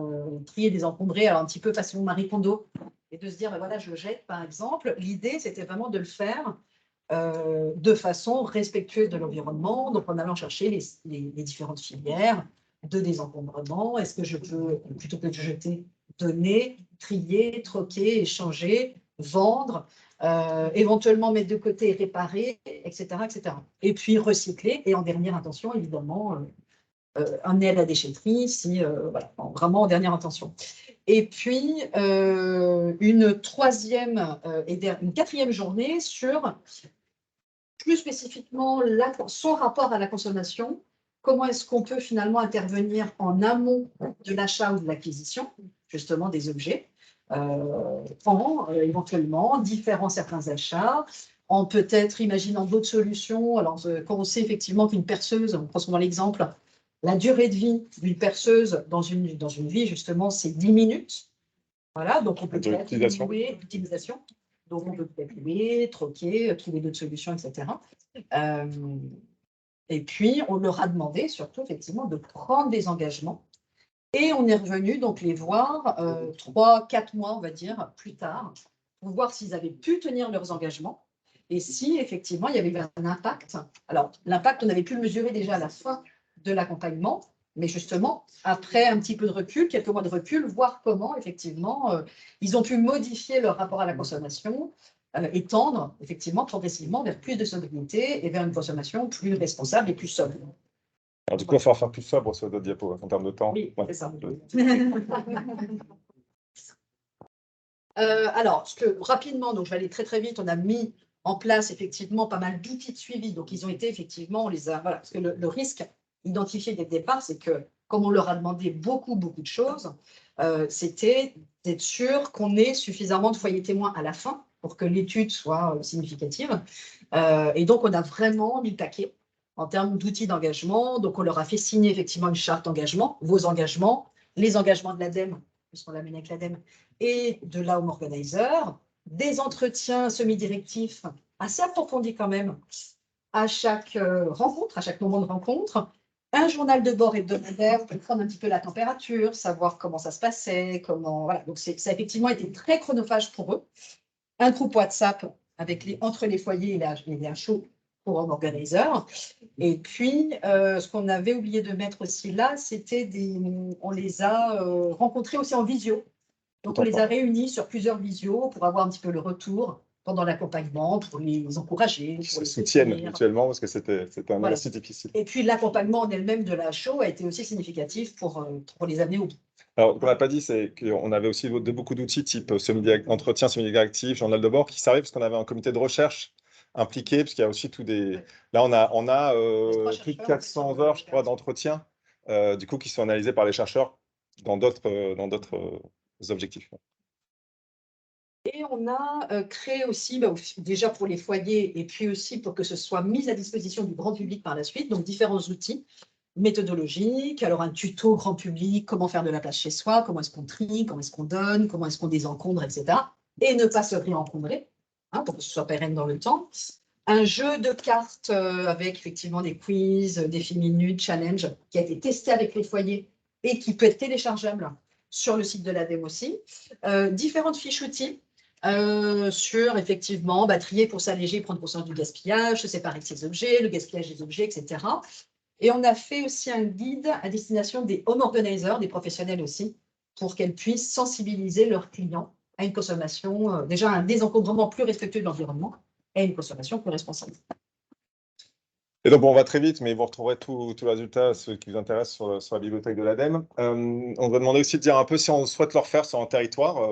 trier, désencombrer, alors un petit peu façon Marie Kondo, et de se dire, voilà, je jette, par exemple. L'idée, c'était vraiment de le faire de façon respectueuse de l'environnement, donc en allant chercher les différentes filières de désencombrement. Est-ce que je peux, plutôt que de jeter, donner, trier, troquer, échanger, vendre, éventuellement mettre de côté, réparer, etc., etc. Et puis recycler, et en dernière intention, évidemment, amener à la déchetterie, vraiment en dernière intention. Et puis, une quatrième journée sur, plus spécifiquement, son rapport à la consommation. Comment est-ce qu'on peut finalement intervenir en amont de l'achat ou de l'acquisition, justement, des objets, éventuellement différents certains achats, en peut-être imaginant d'autres solutions. Alors, quand on sait effectivement qu'une perceuse, on prend souvent l'exemple, la durée de vie d'une perceuse dans une vie, justement, c'est 10 minutes. Voilà, donc on peut peut-être louer, l'utilisation. Donc, on peut peut-être louer, troquer, trouver d'autres solutions, etc. Et puis, on leur a demandé surtout, effectivement, de prendre des engagements. Et on est revenu donc les voir 3-4 mois, on va dire, plus tard, pour voir s'ils avaient pu tenir leurs engagements et si, effectivement, il y avait eu un impact. Alors, l'impact, on avait pu le mesurer déjà à la fin de l'accompagnement, mais justement, après un petit peu de recul, quelques mois de recul, voir comment, effectivement, ils ont pu modifier leur rapport à la consommation et tendre, effectivement, progressivement vers plus de sobriété et vers une consommation plus responsable et plus sobre. Alors, du coup, il va falloir faire plus sobre sur d'autres diapos en termes de temps. Oui, c'est ça. Alors, rapidement, donc je vais aller très très vite, on a mis en place effectivement pas mal d'outils de suivi. Donc, ils ont été effectivement, on les a, voilà, parce que le risque identifié dès le départ, c'est que comme on leur a demandé beaucoup de choses, c'était d'être sûr qu'on ait suffisamment de foyers témoins à la fin pour que l'étude soit significative. Et donc, on a vraiment mis le paquet en termes d'outils d'engagement. Donc, on leur a fait signer effectivement une charte d'engagement, vos engagements, les engagements de l'ADEME, puisqu'on l'a mené avec l'ADEME, et de la Home Organizer, des entretiens semi-directifs assez approfondis quand même à chaque rencontre, à chaque moment de rencontre, un journal de bord hebdomadaire pour prendre un petit peu la température, savoir comment ça se passait, comment. Voilà. Donc, ça a effectivement été très chronophage pour eux. Un groupe WhatsApp entre les foyers et les HO pour home organizer. Et puis, ce qu'on avait oublié de mettre aussi là, c'était on les a rencontrés aussi en visio. Donc, on les a réunis sur plusieurs visios pour avoir un petit peu le retour pendant l'accompagnement, pour les encourager. Ils Pour se les soutiennent soutenir. mutuellement parce que c'était un Voilà. exercice difficile. Et puis, l'accompagnement en elle-même de la show a été aussi significatif pour les amener au bout. Alors, ce qu'on n'a pas dit, c'est qu'on avait aussi beaucoup d'outils type entretien semi-directif, journal de bord, qui servaient parce qu'on avait un comité de recherche impliqué, parce qu'il y a aussi Là, on a plus de 400 heures, je crois, d'entretien, du coup, qui sont analysés par les chercheurs dans d'autres objectifs. Et on a créé aussi, déjà pour les foyers, et puis aussi pour que ce soit mis à disposition du grand public par la suite, donc différents outils méthodologiques, alors un tuto grand public, comment faire de la place chez soi, comment est-ce qu'on trie, comment est-ce qu'on donne, comment est-ce qu'on désencombre, etc. Et ne pas se réencombrer, pour que ce soit pérenne dans le temps. Un jeu de cartes avec effectivement des quiz, défis minutes, challenge, qui a été testé avec les foyers et qui peut être téléchargeable sur le site de l'ADEME aussi. Différentes fiches outils sur effectivement trier pour s'alléger, prendre conscience du gaspillage, se séparer de ses objets, le gaspillage des objets, etc. Et on a fait aussi un guide à destination des home organizers, des professionnels aussi, pour qu'elles puissent sensibiliser leurs clients à une consommation, déjà un désencombrement plus respectueux de l'environnement et une consommation plus responsable. Et donc, on va très vite, mais vous retrouverez tout le résultat, ceux qui vous intéressent, sur la bibliothèque de l'ADEME. On va demander aussi de dire un peu si on souhaite le refaire sur un territoire,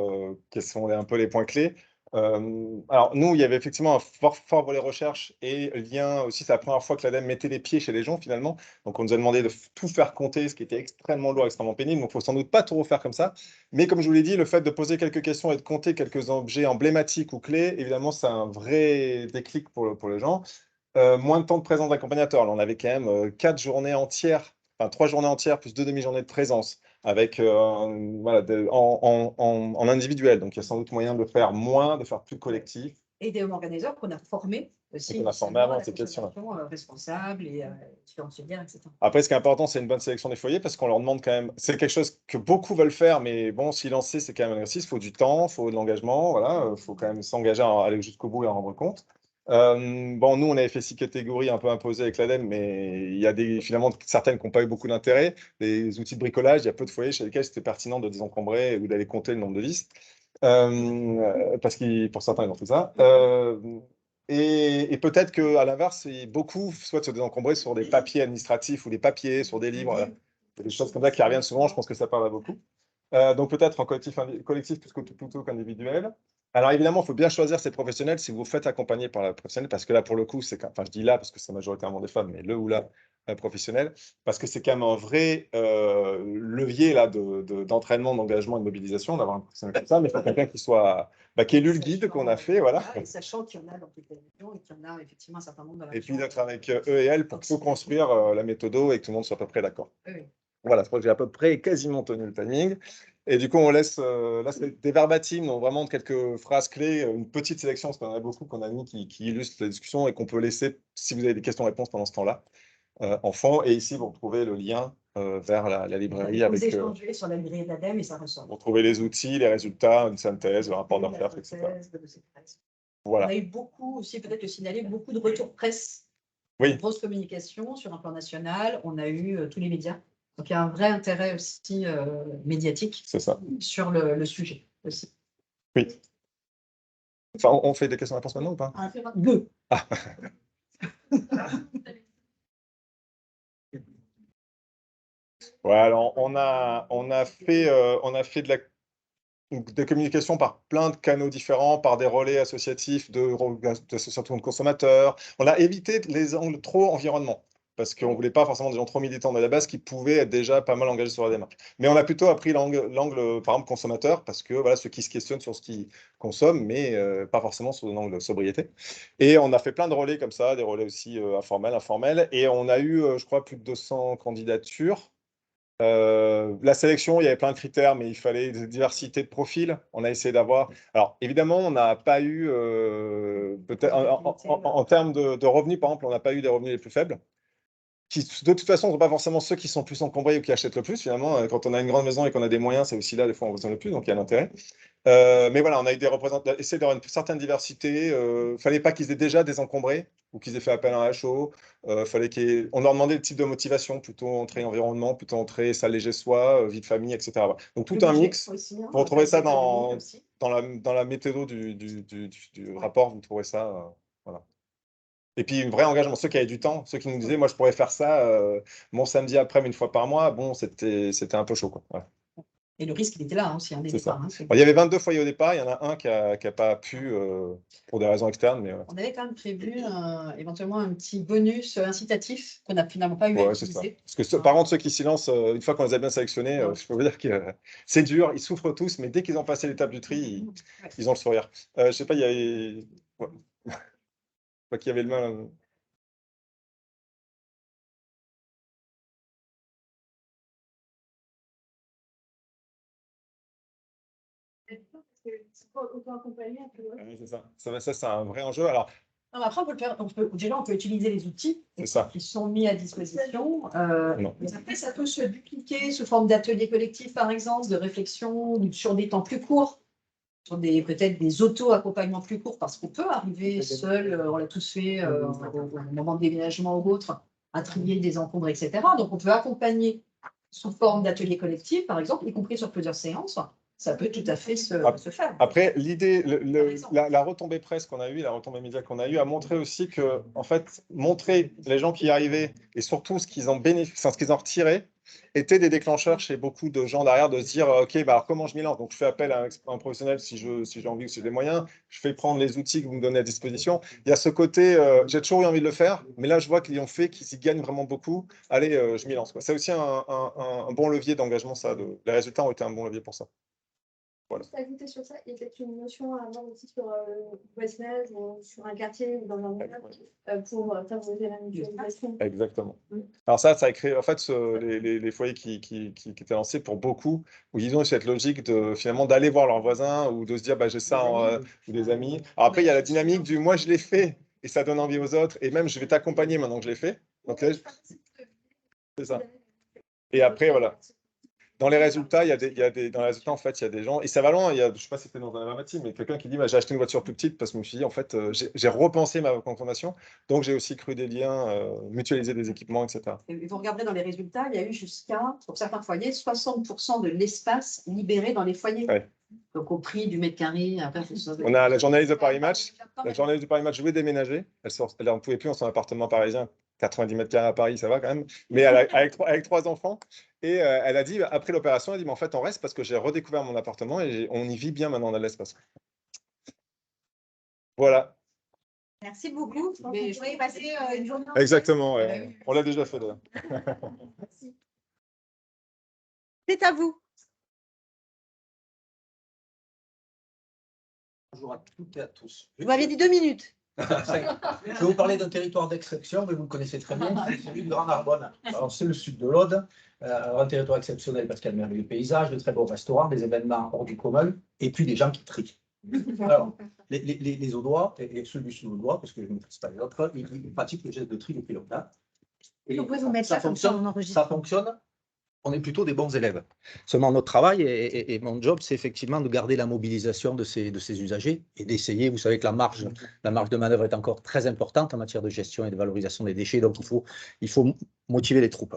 quels sont un peu les points clés. Alors, nous, il y avait effectivement un fort volet recherche et lien aussi. C'est la première fois que l'ADEME mettait les pieds chez les gens, finalement. Donc, on nous a demandé de tout faire compter, ce qui était extrêmement lourd, extrêmement pénible. Donc, il ne faut sans doute pas tout refaire comme ça. Mais comme je vous l'ai dit, le fait de poser quelques questions et de compter quelques objets emblématiques ou clés, évidemment, c'est un vrai déclic pour les gens. Moins de temps de présence d'accompagnateur. Là, on avait quand même 4 journées entières, enfin 3 journées entières plus 2 demi-journées de présence avec, voilà, en individuel. Donc, il y a sans doute moyen de faire moins, de faire plus collectif. Et des home organizers qu'on a formés aussi. On a formé avant ces questions. Responsable et différentes filières, etc. Après, ce qui est important, c'est une bonne sélection des foyers parce qu'on leur demande quand même. C'est quelque chose que beaucoup veulent faire, mais bon, s'y lancer, c'est quand même un exercice. Il faut du temps, il faut de l'engagement. Voilà, il faut quand même s'engager à aller jusqu'au bout et en rendre compte. Bon, nous, on avait fait 6 catégories un peu imposées avec l'ADEME, mais il y a finalement certaines qui n'ont pas eu beaucoup d'intérêt. Les outils de bricolage, il y a peu de foyers chez lesquels c'était pertinent de désencombrer ou d'aller compter le nombre de vis. Parce que pour certains, ils ont fait ça. Et peut-être qu'à l'inverse, beaucoup souhaitent se désencombrer sur des papiers administratifs ou des papiers, sur des livres. Voilà. Des choses comme ça qui reviennent souvent, je pense que ça parle à beaucoup. Donc peut-être en collectif plutôt qu'individuel. Alors évidemment, il faut bien choisir ses professionnels si vous vous faites accompagner par la professionnelle, parce que là, pour le coup, enfin je dis là, parce que c'est majoritairement des femmes, mais le ou la professionnel, parce que c'est quand même un vrai levier là, d'entraînement, d'engagement et de mobilisation, d'avoir un professionnel comme ça, mais il faut quelqu'un qui ait lu le guide qu'on a fait. Voilà. Et sachant qu'il y en a dans toutes les régions et qu'il y en a effectivement un certain nombre dans la région. Et puis d'être avec eux et elles pour co-construire la méthode et que tout le monde soit à peu près d'accord. Oui. Voilà, je crois que j'ai à peu près quasiment tenu le timing. Et du coup, on laisse, là, c'est des verbatims, donc vraiment quelques phrases clés, une petite sélection, parce qu'on en a beaucoup qu'on a mis qui illustrent la discussion et qu'on peut laisser, si vous avez des questions-réponses pendant ce temps-là, en fond. Et ici, vous retrouvez le lien vers la librairie. Vous échangez sur la librairie de l'ADEME et ça ressort. Vous retrouvez les outils, les résultats, une synthèse, le rapport de recherche, etc. Voilà. On a eu beaucoup, aussi peut-être le signaler, beaucoup de retours presse, de grosses communications sur un plan national. On a eu tous les médias. Donc, il y a un vrai intérêt aussi médiatique sur le sujet aussi. Oui. Enfin, on fait des questions-réponses maintenant ou pas? Deux. Ah. Ouais, alors on a fait des communications par plein de canaux différents, par des relais associatifs d'associations de consommateurs. On a évité les angles trop environnement, parce qu'on ne voulait pas forcément des gens trop militants de la base qui pouvaient être déjà pas mal engagés sur la démarche. Mais on a plutôt appris l'angle, par exemple, consommateur, parce que voilà, ceux qui se questionnent sur ce qu'ils consomment, mais pas forcément sous l'angle sobriété. Et on a fait plein de relais comme ça, des relais aussi informels. Et on a eu, je crois, plus de 200 candidatures. La sélection, il y avait plein de critères, mais il fallait une diversité de profils. On a essayé d'avoir. Alors, évidemment, on n'a pas eu, peut-être en termes de revenus, par exemple, on n'a pas eu des revenus les plus faibles. qui de toute façon ne sont pas forcément ceux qui sont plus encombrés ou qui achètent le plus. Finalement, quand on a une grande maison et qu'on a des moyens, c'est aussi là, des fois, on besoin le plus, donc il y a l'intérêt. Mais voilà, on a eu des représentants, essayé d'avoir une certaine diversité. Fallait pas qu'ils aient déjà désencombré ou qu'ils aient fait appel à un HO. On leur demandait le type de motivation, plutôt entrée environnement, plutôt entrée salle léger soi, vie de famille, etc. Voilà. Donc tout un mix. Vous retrouvez ça dans la méthode du rapport, vous trouvez ça. Voilà. Et puis, un vrai engagement, ceux qui avaient du temps, ceux qui nous disaient, moi, je pourrais faire ça mon samedi après, mais une fois par mois, bon, c'était un peu chaud, quoi. Ouais. Et le risque, il était là aussi, dès le départ. Bon, il y avait 22 foyers au départ, il y en a un qui n'a pas pu pour des raisons externes. Mais, On avait quand même prévu éventuellement un petit bonus incitatif qu'on n'a finalement pas eu à utiliser. Parce que par contre, ceux qui s'y lancent, une fois qu'on les a bien sélectionnés, je peux vous dire que c'est dur, ils souffrent tous, mais dès qu'ils ont passé l'étape du tri, ils ont le sourire. Je ne sais pas, il y avait... Ouais. Pas qu'il y avait le mal. C'est ça. Ça, c'est un vrai enjeu. Alors, non, après, on peut le faire. Déjà, on peut utiliser les outils qui sont mis à disposition. Mais après, ça peut se dupliquer sous forme d'ateliers collectifs, par exemple, de réflexion sur des temps plus courts, sur peut-être des auto-accompagnements plus courts, parce qu'on peut arriver seul, on l'a tous fait au moment de déménagement ou autre, à trier des encombres, etc. Donc, on peut accompagner sous forme d'ateliers collectifs, par exemple, y compris sur plusieurs séances. Ça peut tout à fait se faire. Après, l'idée, la retombée presse qu'on a eue, la retombée média qu'on a eue, a montré aussi que, en fait, montrer les gens qui y arrivaient et surtout ce qu'ils en retiraient étaient des déclencheurs chez beaucoup de gens derrière de se dire, OK, alors comment je m'y lance? Donc, je fais appel à un professionnel si j'ai envie ou si j'ai des moyens. Je fais prendre les outils que vous me donnez à disposition. Il y a ce côté, j'ai toujours eu envie de le faire, mais là, je vois qu'ils l'ont fait, qu'ils y gagnent vraiment beaucoup. Allez, je m'y lance. C'est aussi un bon levier d'engagement, ça. Les résultats ont été un bon levier pour ça. Voilà. Juste ajouter sur ça, il y a peut-être une notion à avoir aussi sur le voisinage ou sur un quartier ou dans un immeuble pour favoriser la mutualisation. Exactement. Alors ça a créé en fait les foyers qui étaient lancés pour beaucoup, où ils ont eu cette logique finalement d'aller voir leurs voisins ou de se dire j'ai ça ou des amis. Alors après il y a la dynamique du moi je l'ai fait et ça donne envie aux autres et même je vais t'accompagner maintenant que je l'ai fait. Donc là, c'est ça. Et après voilà. Dans les résultats, en fait, il y a des gens, et ça va loin, je ne sais pas si c'était dans un Avamatine, mais quelqu'un qui dit j'ai acheté une voiture plus petite parce que je me suis dit, en fait, j'ai repensé ma consommation, donc j'ai aussi cru des liens, mutualiser des équipements, etc. Et vous regardez dans les résultats, il y a eu jusqu'à, pour certains foyers, 60% de l'espace libéré dans les foyers. Ouais. Donc au prix du mètre carré. Après, on a la journaliste de Paris Match. La journaliste de Paris Match voulait déménager. Elle n'en pouvait plus dans son appartement parisien. 90 mètres carrés à Paris, ça va quand même. Mais avec 3 enfants. Et elle a dit, après l'opération, elle a dit, mais en fait, on reste parce que j'ai redécouvert mon appartement et on y vit bien maintenant, on a l'espace. Voilà. Merci beaucoup. Mais je voulais passer une journée. Exactement, ouais. On l'a déjà fait là. Merci. C'est à vous. Bonjour à toutes et à tous. Vous m'aviez dit 2 minutes. Je vais vous parler d'un territoire d'exception, mais vous le connaissez très bien, c'est celui de Grand Narbonne. Alors, c'est le sud de l'Aude, un territoire exceptionnel parce qu'il y a de merveilleux paysages, de très beaux restaurants, des événements hors du commun, et puis des gens qui trient. Alors, les Audois, et ceux du sud-Audois, parce que je ne maîtrise pas les autres, ils pratiquent le geste de tri depuis longtemps. Vous pouvez vous mettre ça comme ça, on enregistre. Ça fonctionne. On est plutôt des bons élèves. Seulement, notre travail et mon job, c'est effectivement de garder la mobilisation de ces usagers et d'essayer. Vous savez que la marge de manœuvre est encore très importante en matière de gestion et de valorisation des déchets, donc il faut motiver les troupes.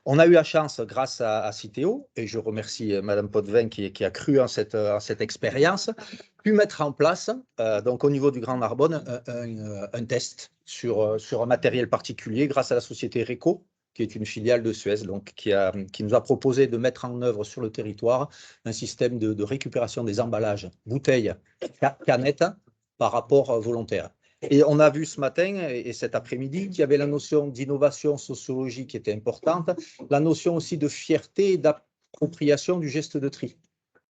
On a eu la chance, grâce à Citeo, et je remercie Madame Potvin qui a cru en cette expérience, pu mettre en place, donc au niveau du Grand Narbonne, un test sur un matériel particulier grâce à la société RECO, qui est une filiale de Suez, donc qui nous a proposé de mettre en œuvre sur le territoire un système de récupération des emballages, bouteilles, canettes, par rapport volontaire. Et on a vu ce matin et cet après-midi qu'il y avait la notion d'innovation sociologique qui était importante, la notion aussi de fierté et d'appropriation du geste de tri.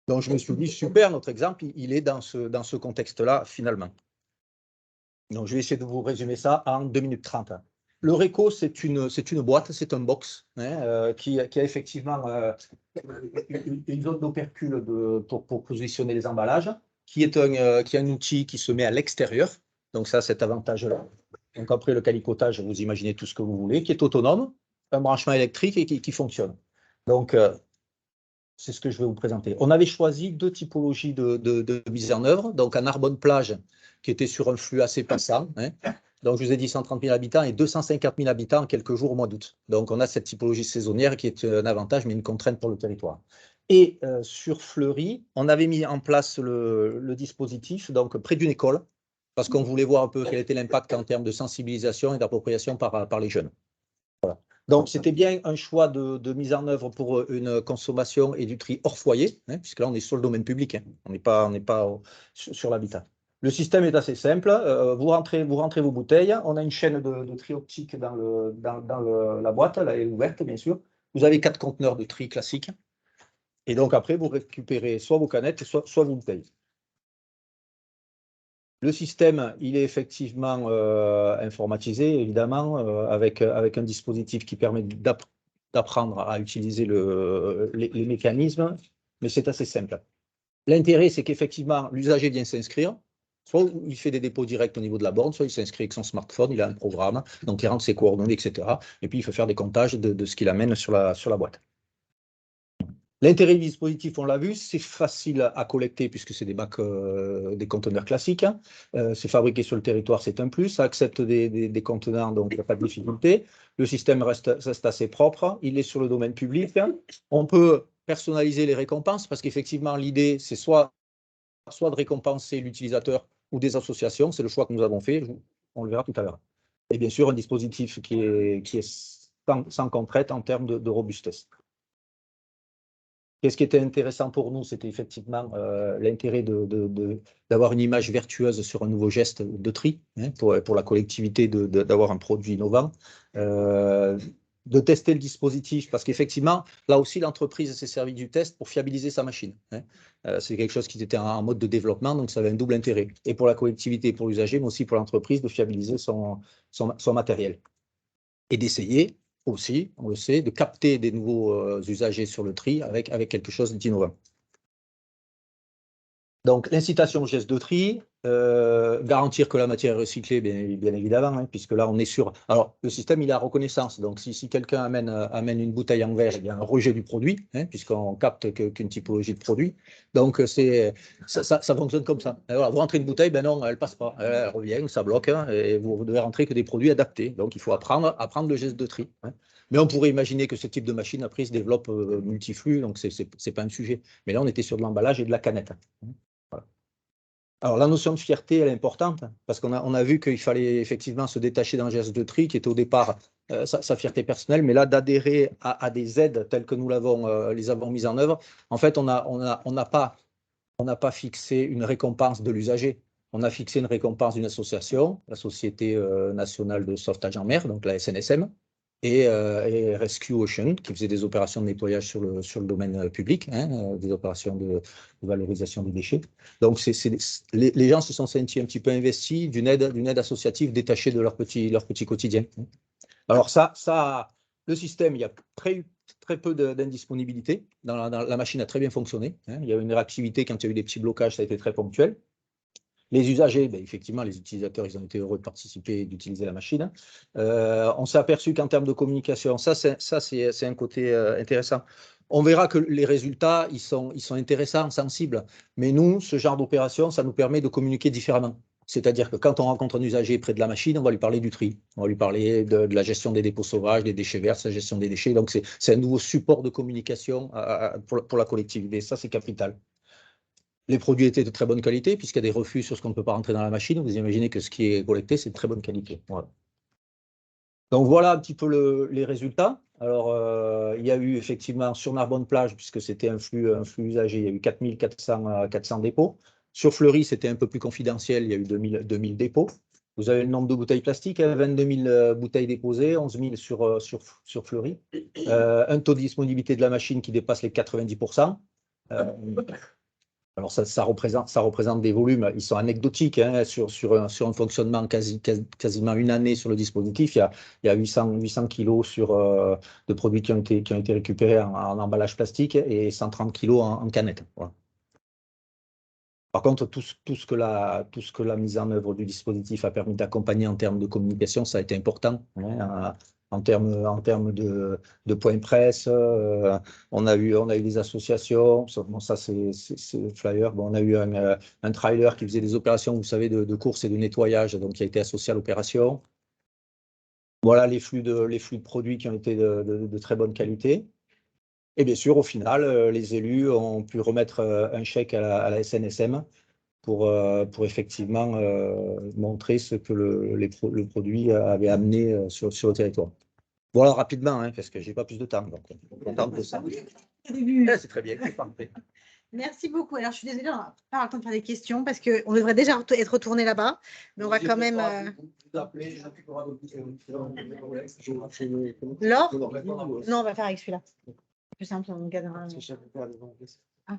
Donc je me suis dit, super, notre exemple, il est dans ce contexte-là, finalement. Donc je vais essayer de vous résumer ça en 2 minutes 30. Le RECO, c'est une boîte, c'est un box qui a effectivement une zone d'opercule pour positionner les emballages, qui est un outil qui se met à l'extérieur. Donc ça, cet avantage-là. Donc après le calicotage, vous imaginez tout ce que vous voulez, qui est autonome. un branchement électrique et qui fonctionne. Donc, c'est ce que je vais vous présenter. On avait choisi 2 typologies de mise en œuvre. Donc, un Narbonne-Plage qui était sur un flux assez passant. Hein. Donc, je vous ai dit 130 000 habitants et 250 000 habitants en quelques jours au mois d'août. Donc, on a cette typologie saisonnière qui est un avantage, mais une contrainte pour le territoire. Et sur Fleury, on avait mis en place le dispositif donc près d'une école, parce qu'on voulait voir un peu quel était l'impact en termes de sensibilisation et d'appropriation par les jeunes. Voilà. Donc, c'était bien un choix de mise en œuvre pour une consommation et du tri hors foyer, hein, puisque là, on est sur le domaine public, hein, on n'est pas sur l'habitat. Le système est assez simple. Vous rentrez vos bouteilles. On a une chaîne de tri optique dans la boîte, elle est ouverte, bien sûr. Vous avez 4 conteneurs de tri classiques. Et donc, après, vous récupérez soit vos canettes, soit vos bouteilles. Le système, il est effectivement informatisé, évidemment, avec un dispositif qui permet d'apprendre à utiliser les mécanismes, mais c'est assez simple. L'intérêt, c'est qu'effectivement, l'usager vient s'inscrire, soit il fait des dépôts directs au niveau de la borne, soit il s'inscrit avec son smartphone, il a un programme, donc il rentre ses coordonnées, etc. Et puis, il faut faire des comptages de ce qu'il amène sur la boîte. L'intérêt du dispositif, on l'a vu, c'est facile à collecter puisque c'est des bacs, des conteneurs classiques. C'est fabriqué sur le territoire, c'est un plus. Ça accepte des contenants, donc il n'y a pas de difficulté. Le système reste assez propre. Il est sur le domaine public. On peut personnaliser les récompenses parce qu'effectivement, l'idée, c'est soit de récompenser l'utilisateur ou des associations. C'est le choix que nous avons fait. On le verra tout à l'heure. Et bien sûr, un dispositif qui est sans contrainte en termes de robustesse. Qu'est-ce qui était intéressant pour nous, c'était effectivement l'intérêt d'avoir une image vertueuse sur un nouveau geste de tri, hein, pour la collectivité, d'avoir un produit innovant, de tester le dispositif, parce qu'effectivement, là aussi, l'entreprise s'est servie du test pour fiabiliser sa machine. Hein. C'est quelque chose qui était en mode de développement, donc ça avait un double intérêt, et pour la collectivité, pour l'usager, mais aussi pour l'entreprise, de fiabiliser son matériel. Et d'essayer aussi, on le sait, de capter des nouveaux usagers sur le tri avec quelque chose d'innovant. Donc, l'incitation au geste de tri, garantir que la matière est recyclée, bien évidemment, hein, puisque là, on est sur… Alors, le système, il a reconnaissance. Donc, si quelqu'un amène une bouteille en verre, il y a un rejet du produit, hein, puisqu'on capte qu'une typologie de produit. Donc, ça fonctionne comme ça. Et voilà, vous rentrez une bouteille, ben non, elle ne passe pas. Elle revient, ça bloque, hein, et vous devez rentrer que des produits adaptés. Donc, il faut apprendre le geste de tri. Hein. Mais on pourrait imaginer que ce type de machine, après, se développe multiflux, donc ce n'est pas un sujet. Mais là, on était sur de l'emballage et de la canette. Hein. Voilà. Alors, la notion de fierté, elle est importante, parce qu'on a vu qu'il fallait effectivement se détacher d'un geste de tri qui était au départ sa fierté personnelle, mais là, d'adhérer à des aides telles que nous les avons mises en œuvre, en fait, on n'a pas fixé une récompense de l'usager. On a fixé une récompense d'une association, la Société nationale de sauvetage en mer, donc la SNSM, et Rescue Ocean, qui faisait des opérations de nettoyage sur le domaine public, hein, des opérations de valorisation des déchets. Donc, les gens se sont sentis un petit peu investis d'une aide associative détachée de leur petit quotidien. Alors le système, il y a très peu d'indisponibilité. La machine a très bien fonctionné. Hein. Il y a eu une réactivité quand il y a eu des petits blocages, ça a été très ponctuel. Les usagers, effectivement, les utilisateurs, ils ont été heureux de participer et d'utiliser la machine. On s'est aperçu qu'en termes de communication, ça c'est un côté intéressant. On verra que les résultats, ils sont intéressants, sensibles. Mais nous, ce genre d'opération, ça nous permet de communiquer différemment. C'est-à-dire que quand on rencontre un usager près de la machine, on va lui parler du tri. On va lui parler de la gestion des dépôts sauvages, des déchets verts, la gestion des déchets. Donc, c'est un nouveau support de communication pour la collectivité. Ça, c'est capital. Les produits étaient de très bonne qualité, puisqu'il y a des refus sur ce qu'on ne peut pas rentrer dans la machine. Vous imaginez que ce qui est collecté, c'est de très bonne qualité. Voilà. Donc, voilà un petit peu les résultats. Alors, il y a eu effectivement sur Narbonne-Plage, puisque c'était un flux usagé, il y a eu 4400 dépôts. Sur Fleury, c'était un peu plus confidentiel, il y a eu 2000 dépôts. Vous avez le nombre de bouteilles plastiques, 22 000 bouteilles déposées, 11 000 sur Fleury. Un taux de disponibilité de la machine qui dépasse les 90%. Alors, ça représente des volumes, ils sont anecdotiques, hein, sur un fonctionnement quasiment une année sur le dispositif. Il y a 800 kilos de produits qui ont été récupérés en emballage plastique et 130 kilos en canettes. Voilà. Par contre, tout ce que la mise en œuvre du dispositif a permis d'accompagner en termes de communication, ça a été important. Hein, en termes de points presse. On a eu des associations. Bon, ça, c'est le flyer. Bon, on a eu un trailer qui faisait des opérations, vous savez, de course et de nettoyage, donc qui a été associé à l'opération. Voilà les flux de produits qui ont été de très bonne qualité. Et bien sûr, au final, les élus ont pu remettre un chèque à la SNSM pour effectivement montrer ce que le produit avait amené sur le territoire. Voilà rapidement, hein, parce que je n'ai pas plus de temps. Donc, content de ça. C'est très bien, c'est parfait. Merci beaucoup. Alors, je suis désolée, on n'a pas le temps de faire des questions parce qu'on devrait déjà être retourné là-bas. Mais on va quand même. Laure ? Non, on va faire avec celui-là. C'est plus simple, on gagnera. Ah.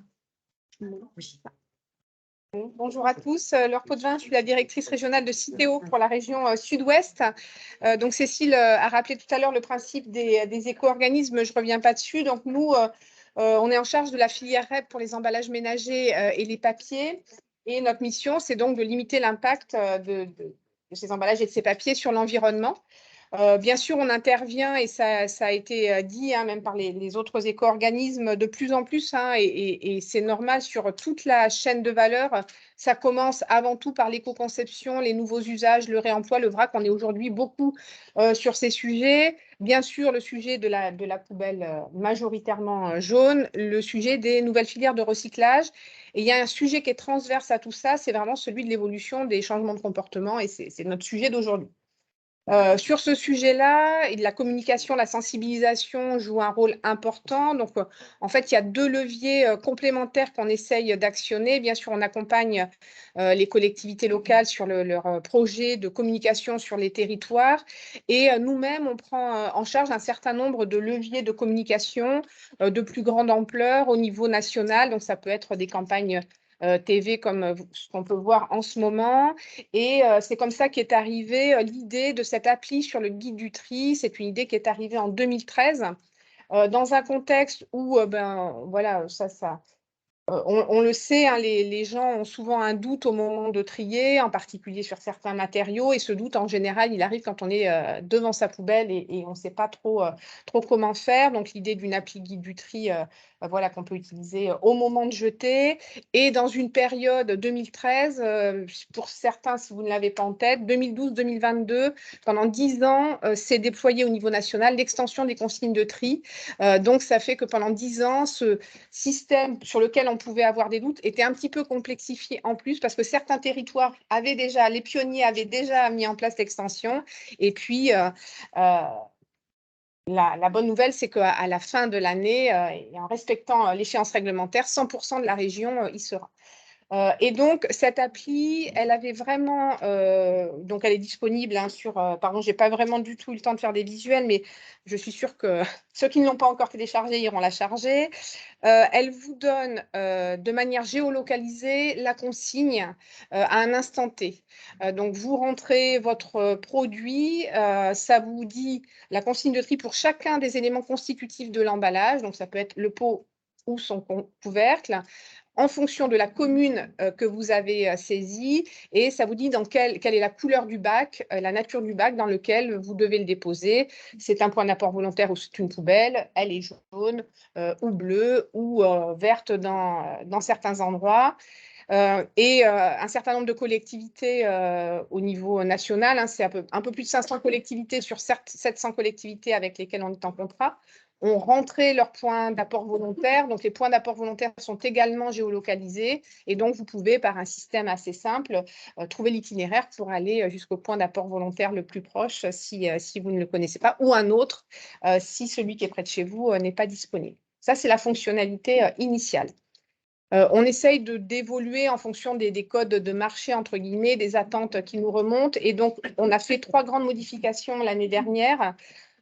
Oui. Bonjour à tous, Laure Potvin, je suis la directrice régionale de Citeo pour la région Sud-Ouest. Donc Cécile a rappelé tout à l'heure le principe des éco-organismes, je ne reviens pas dessus. Donc nous, on est en charge de la filière REP pour les emballages ménagers et les papiers. Et notre mission, c'est donc de limiter l'impact de ces emballages et de ces papiers sur l'environnement. Bien sûr, on intervient, et ça a été dit même par les autres éco-organismes de plus en plus, et c'est normal sur toute la chaîne de valeur. Ça commence avant tout par l'éco-conception, les nouveaux usages, le réemploi, le vrac. On est aujourd'hui beaucoup sur ces sujets. Bien sûr, le sujet de la poubelle majoritairement jaune, le sujet des nouvelles filières de recyclage. Et il y a un sujet qui est transverse à tout ça, c'est vraiment celui de l'évolution des changements de comportement, et c'est notre sujet d'aujourd'hui. Sur ce sujet-là, la communication, la sensibilisation jouent un rôle important. Donc, en fait, il y a deux leviers complémentaires qu'on essaye d'actionner. Bien sûr, on accompagne les collectivités locales sur leur projet de communication sur les territoires. Et nous-mêmes, on prend en charge un certain nombre de leviers de communication de plus grande ampleur au niveau national. Donc, ça peut être des campagnes TV comme ce qu'on peut voir en ce moment. Et c'est comme ça qu'est arrivée l'idée de cette appli sur le guide du tri. C'est une idée qui est arrivée en 2013 dans un contexte où, voilà, on le sait, les gens ont souvent un doute au moment de trier, en particulier sur certains matériaux, et ce doute, en général, il arrive quand on est devant sa poubelle et on ne sait pas trop comment faire. Donc, l'idée d'une appli guide du tri, voilà, qu'on peut utiliser au moment de jeter. Et dans une période 2013, pour certains, si vous ne l'avez pas en tête, 2012-2022, pendant 10 ans, c'est déployé au niveau national l'extension des consignes de tri. Donc, ça fait que pendant 10 ans, ce système sur lequel on pouvait avoir des doutes était un petit peu complexifié en plus parce que certains territoires avaient déjà, les pionniers avaient déjà mis en place l'extension. Et puis, la bonne nouvelle, c'est qu'à la fin de l'année, et en respectant l'échéance réglementaire, 100% de la région y sera. Et donc, cette appli, elle avait vraiment, donc elle est disponible sur, pardon, je n'ai pas vraiment du tout eu le temps de faire des visuels, mais je suis sûre que ceux qui ne l'ont pas encore téléchargée iront la charger. Elle vous donne de manière géolocalisée la consigne à un instant T. Donc, vous rentrez votre produit, ça vous dit la consigne de tri pour chacun des éléments constitutifs de l'emballage. Donc, ça peut être le pot ou son couvercle, en fonction de la commune que vous avez saisie, et ça vous dit quelle est la couleur du bac, la nature du bac dans lequel vous devez le déposer. C'est un point d'apport volontaire ou c'est une poubelle, elle est jaune ou bleue ou verte dans certains endroits. Et un certain nombre de collectivités au niveau national, c'est un peu plus de 500 collectivités sur 700 collectivités avec lesquelles on est en contrat, ont rentré leurs points d'apport volontaire. Donc, les points d'apport volontaire sont également géolocalisés. Et donc, vous pouvez, par un système assez simple, trouver l'itinéraire pour aller jusqu'au point d'apport volontaire le plus proche si vous ne le connaissez pas, ou un autre si celui qui est près de chez vous n'est pas disponible. Ça, c'est la fonctionnalité initiale. On essaye d'évoluer en fonction des codes de marché, entre guillemets, des attentes qui nous remontent. Et donc, on a fait 3 grandes modifications l'année dernière.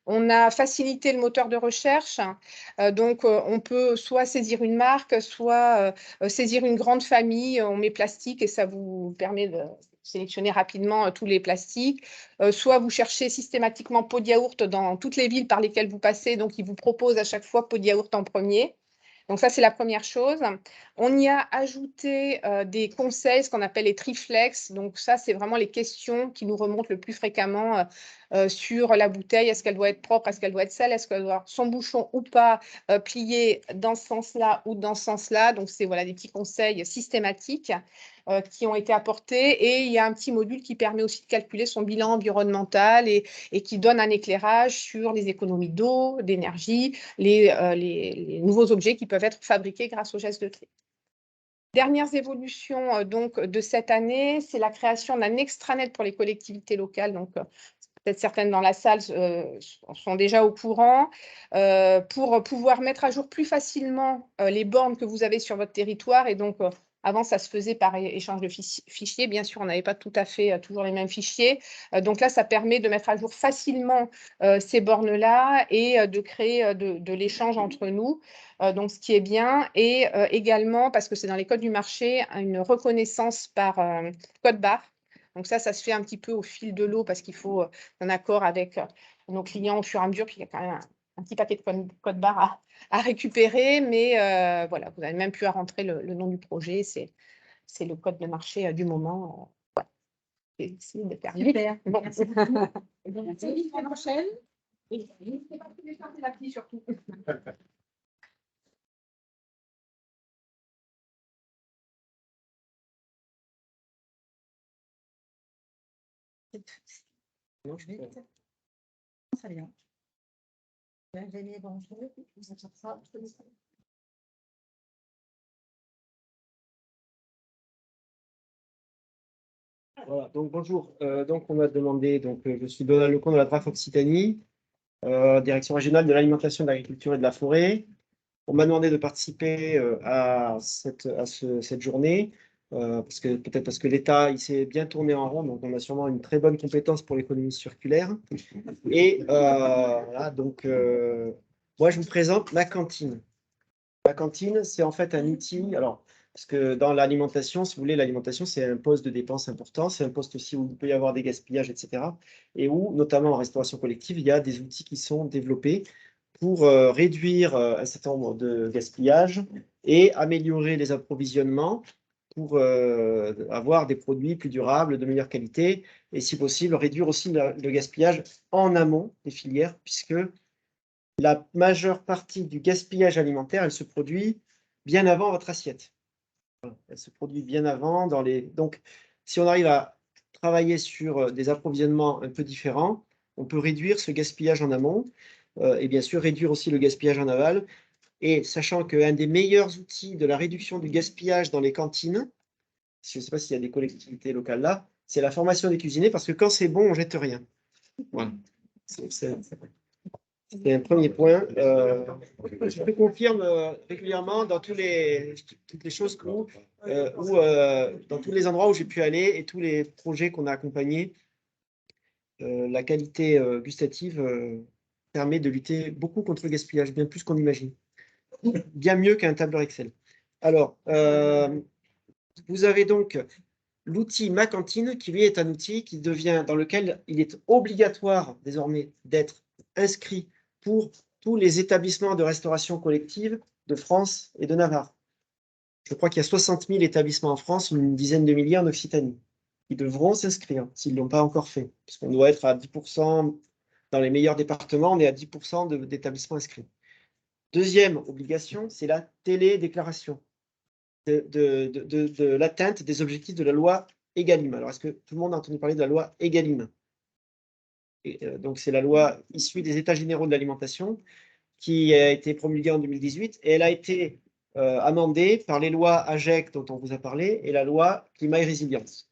On a facilité le moteur de recherche, donc on peut soit saisir une marque, soit saisir une grande famille, on met plastique et ça vous permet de sélectionner rapidement tous les plastiques, soit vous cherchez systématiquement pot de yaourt dans toutes les villes par lesquelles vous passez, donc il vous propose à chaque fois pot de yaourt en premier. Donc ça, c'est la première chose. On y a ajouté des conseils, ce qu'on appelle les triflex. Donc ça, c'est vraiment les questions qui nous remontent le plus fréquemment sur la bouteille. Est-ce qu'elle doit être propre? Est-ce qu'elle doit être sale? Est-ce qu'elle doit avoir son bouchon ou pas plié dans ce sens-là ou dans ce sens-là? Donc c'est voilà, des petits conseils systématiques qui ont été apportés. Et il y a un petit module qui permet aussi de calculer son bilan environnemental et qui donne un éclairage sur les économies d'eau, d'énergie, les nouveaux objets qui peuvent être fabriqués grâce au geste de tri. Dernières évolutions donc, de cette année, c'est la création d'un extranet pour les collectivités locales. Donc, peut-être certaines dans la salle sont déjà au courant, pour pouvoir mettre à jour plus facilement les bornes que vous avez sur votre territoire. Et donc, avant, ça se faisait par échange de fichiers. Bien sûr, on n'avait pas tout à fait toujours les mêmes fichiers. Donc là, ça permet de mettre à jour facilement ces bornes-là et de créer de l'échange entre nous. Donc, ce qui est bien. Et également, parce que c'est dans les codes du marché, une reconnaissance par code barre. Donc ça se fait un petit peu au fil de l'eau parce qu'il faut un accord avec nos clients au fur et à mesure, puis il y a quand même un petit paquet de code barre à récupérer. Mais voilà, vous n'avez même plus à rentrer le nom du projet. C'est le code de marché du moment. Ouais. C'est de faire. Super. Bon. Merci beaucoup. Merci. À la prochaine. Et n'hésitez pas à télécharger l'appli surtout. Non, je vais- Ça vient. J'ai mis bon, je vais faire ça. Voilà, donc bonjour. Donc on m'a demandé, donc je suis Donald Lecomte de la DRAF Occitanie, direction régionale de l'alimentation, de l'agriculture et de la forêt. On m'a demandé de participer à cette journée, peut-être parce que l'État il s'est bien tourné en rond, donc on a sûrement une très bonne compétence pour l'économie circulaire. Et voilà, donc moi je vous présente ma cantine. La cantine, c'est en fait un outil. Alors, parce que dans l'alimentation, si vous voulez, l'alimentation, c'est un poste de dépense important. C'est un poste aussi où il peut y avoir des gaspillages, etc. Et où, notamment en restauration collective, il y a des outils qui sont développés pour réduire un certain nombre de gaspillages et améliorer les approvisionnements pour avoir des produits plus durables, de meilleure qualité, et si possible, réduire aussi le gaspillage en amont des filières, puisque la majeure partie du gaspillage alimentaire, elle se produit bien avant votre assiette. Elle se produit bien avant dans les. Donc, si on arrive à travailler sur des approvisionnements un peu différents, on peut réduire ce gaspillage en amont et bien sûr réduire aussi le gaspillage en aval. Et sachant qu'un des meilleurs outils de la réduction du gaspillage dans les cantines, je ne sais pas s'il y a des collectivités locales là, c'est la formation des cuisiniers parce que quand c'est bon, on ne jette rien. Voilà. C'est un premier point. Je te confirme régulièrement dans toutes les choses dans tous les endroits où j'ai pu aller et tous les projets qu'on a accompagnés, la qualité gustative permet de lutter beaucoup contre le gaspillage, bien plus qu'on imagine. Bien mieux qu'un tableur Excel. Alors, vous avez donc l'outil Ma Cantine, qui lui est un outil dans lequel il est obligatoire désormais d'être inscrit pour tous les établissements de restauration collective de France et de Navarre. Je crois qu'il y a 60 000 établissements en France, une dizaine de milliers en Occitanie. Ils devront s'inscrire s'ils ne l'ont pas encore fait, puisqu'on doit être à 10%, dans les meilleurs départements, on est à 10% d'établissements inscrits. Deuxième obligation, c'est la télédéclaration de l'atteinte des objectifs de la loi Egalim. Alors, est-ce que tout le monde a entendu parler de la loi Egalim? Donc, c'est la loi issue des États généraux de l'alimentation qui a été promulguée en 2018 et elle a été amendée par les lois AGEC dont on vous a parlé et la loi Climat et Résilience.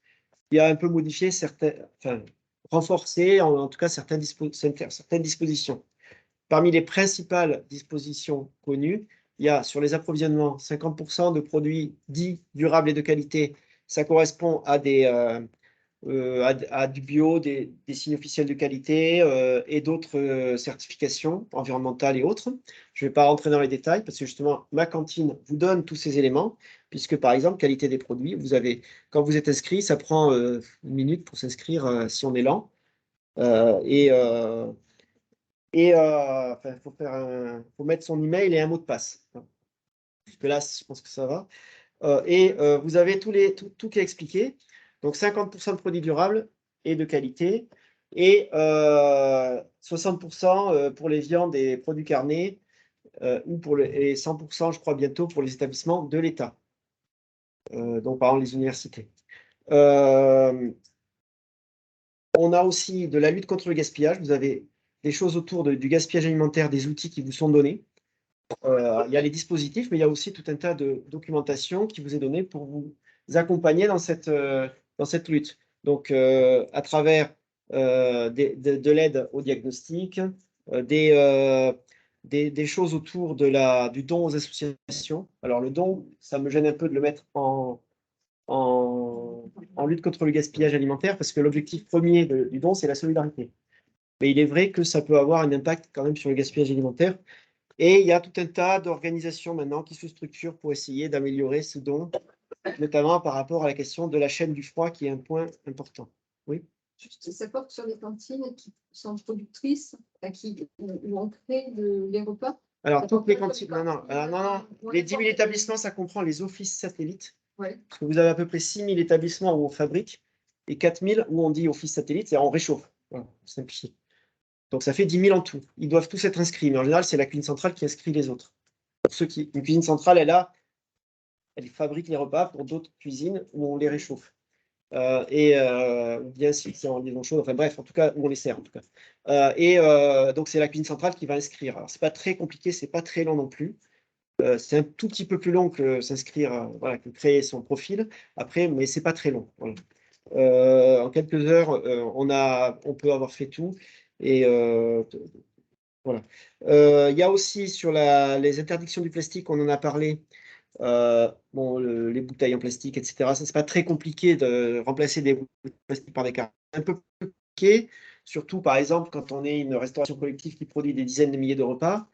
Il a un peu modifié renforcé en tout cas certaines dispositions. Parmi les principales dispositions connues, il y a sur les approvisionnements 50% de produits dits durables et de qualité. Ça correspond à du bio, des signes officiels de qualité et d'autres certifications environnementales et autres. Je ne vais pas rentrer dans les détails parce que justement, Ma Cantine vous donne tous ces éléments, puisque par exemple, qualité des produits, quand vous êtes inscrit, ça prend une minute pour s'inscrire si on est lent. Il faut mettre son email et un mot de passe. Jusque-là, je pense que ça va. Vous avez tout qui est expliqué. Donc 50% de produits durables et de qualité et 60% pour les viandes et produits carnés et 100%, je crois, bientôt pour les établissements de l'État. Donc, par exemple, les universités. On a aussi de la lutte contre le gaspillage. Vous avez des choses autour du gaspillage alimentaire, des outils qui vous sont donnés. Il y a les dispositifs, mais il y a aussi tout un tas de documentation qui vous est donnée pour vous accompagner dans cette lutte. Donc, à travers de l'aide au diagnostic, des choses autour du don aux associations. Alors, le don, ça me gêne un peu de le mettre en lutte contre le gaspillage alimentaire, parce que l'objectif premier du don, c'est la solidarité. Mais il est vrai que ça peut avoir un impact quand même sur le gaspillage alimentaire. Et il y a tout un tas d'organisations maintenant qui se structurent pour essayer d'améliorer ce don, notamment par rapport à la question de la chaîne du froid, qui est un point important. Oui. Ça porte sur les cantines qui sont productrices, où on crée les repas. Alors, toutes les cantines, non. Les 10 000 établissements, ça comprend les offices satellites. Ouais. Vous avez à peu près 6 000 établissements où on fabrique et 4 000 où on dit office satellite, c'est-à-dire on réchauffe. Voilà, pour simplifier. Donc, ça fait 10 000 en tout. Ils doivent tous être inscrits, mais en général, c'est la cuisine centrale qui inscrit les autres. Pour ceux une cuisine centrale, elle fabrique les repas pour d'autres cuisines où on les réchauffe. Ou bien si c'est en liaison chaude, enfin bref, en tout cas, où on les sert en tout cas. Donc, c'est la cuisine centrale qui va inscrire. Alors, c'est pas très compliqué, c'est pas très long non plus. C'est un tout petit peu plus long que s'inscrire, voilà, que créer son profil. Après, mais c'est pas très long. Voilà. En quelques heures, on peut avoir fait tout. Et voilà. Il y a aussi sur les interdictions du plastique, on en a parlé. Les bouteilles en plastique, etc. Ça, c'est pas très compliqué de remplacer des bouteilles en plastique par des cartons. Un peu plus compliqué, surtout par exemple quand on est une restauration collective qui produit des dizaines de milliers de repas,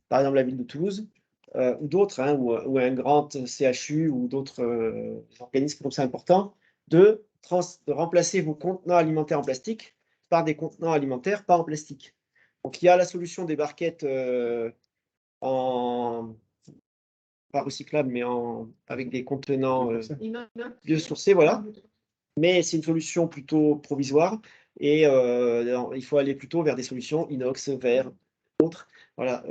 par exemple la ville de Toulouse, ou d'autres, hein, ou un grand CHU ou d'autres organismes comme ça importants, de remplacer vos contenants alimentaires en plastique par des contenants alimentaires pas en plastique. Donc il y a la solution des barquettes pas recyclables, mais avec des contenants biosourcés, voilà. Mais c'est une solution plutôt provisoire et il faut aller plutôt vers des solutions inox, verre, autres, voilà,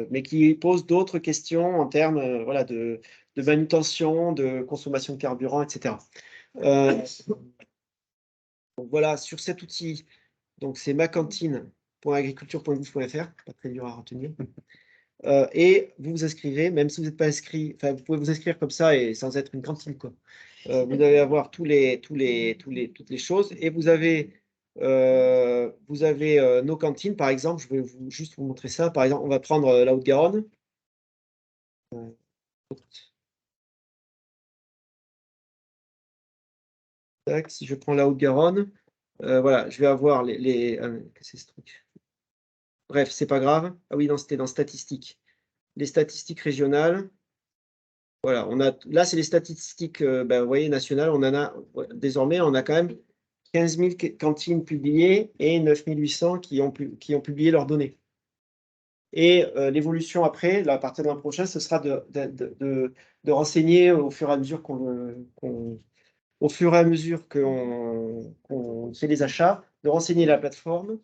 mais qui posent d'autres questions en termes voilà, de manutention, de consommation de carburant, etc. Donc voilà, sur cet outil, donc c'est macantine.agriculture.gouv.fr, pas très dur à retenir. Et vous vous inscrivez, même si vous n'êtes pas inscrit, enfin vous pouvez vous inscrire comme ça et sans être une cantine, quoi. Vous allez avoir toutes les choses et vous avez nos cantines, par exemple. Je vais juste vous montrer ça. Par exemple, on va prendre la Haute-Garonne. Si je prends la Haute-Garonne, voilà, je vais avoir qu'est-ce que c'est ce truc? Bref, c'est pas grave. Ah oui, non, c'était dans statistiques. Les statistiques régionales. Voilà, là, c'est les statistiques vous voyez, nationales. On en a désormais, on a quand même 15 000 cantines publiées et 9 800 qui ont publié leurs données. Et l'évolution après, là, à partir de l'an prochain, ce sera de renseigner au fur et à mesure qu'on fait les achats, de renseigner la plateforme.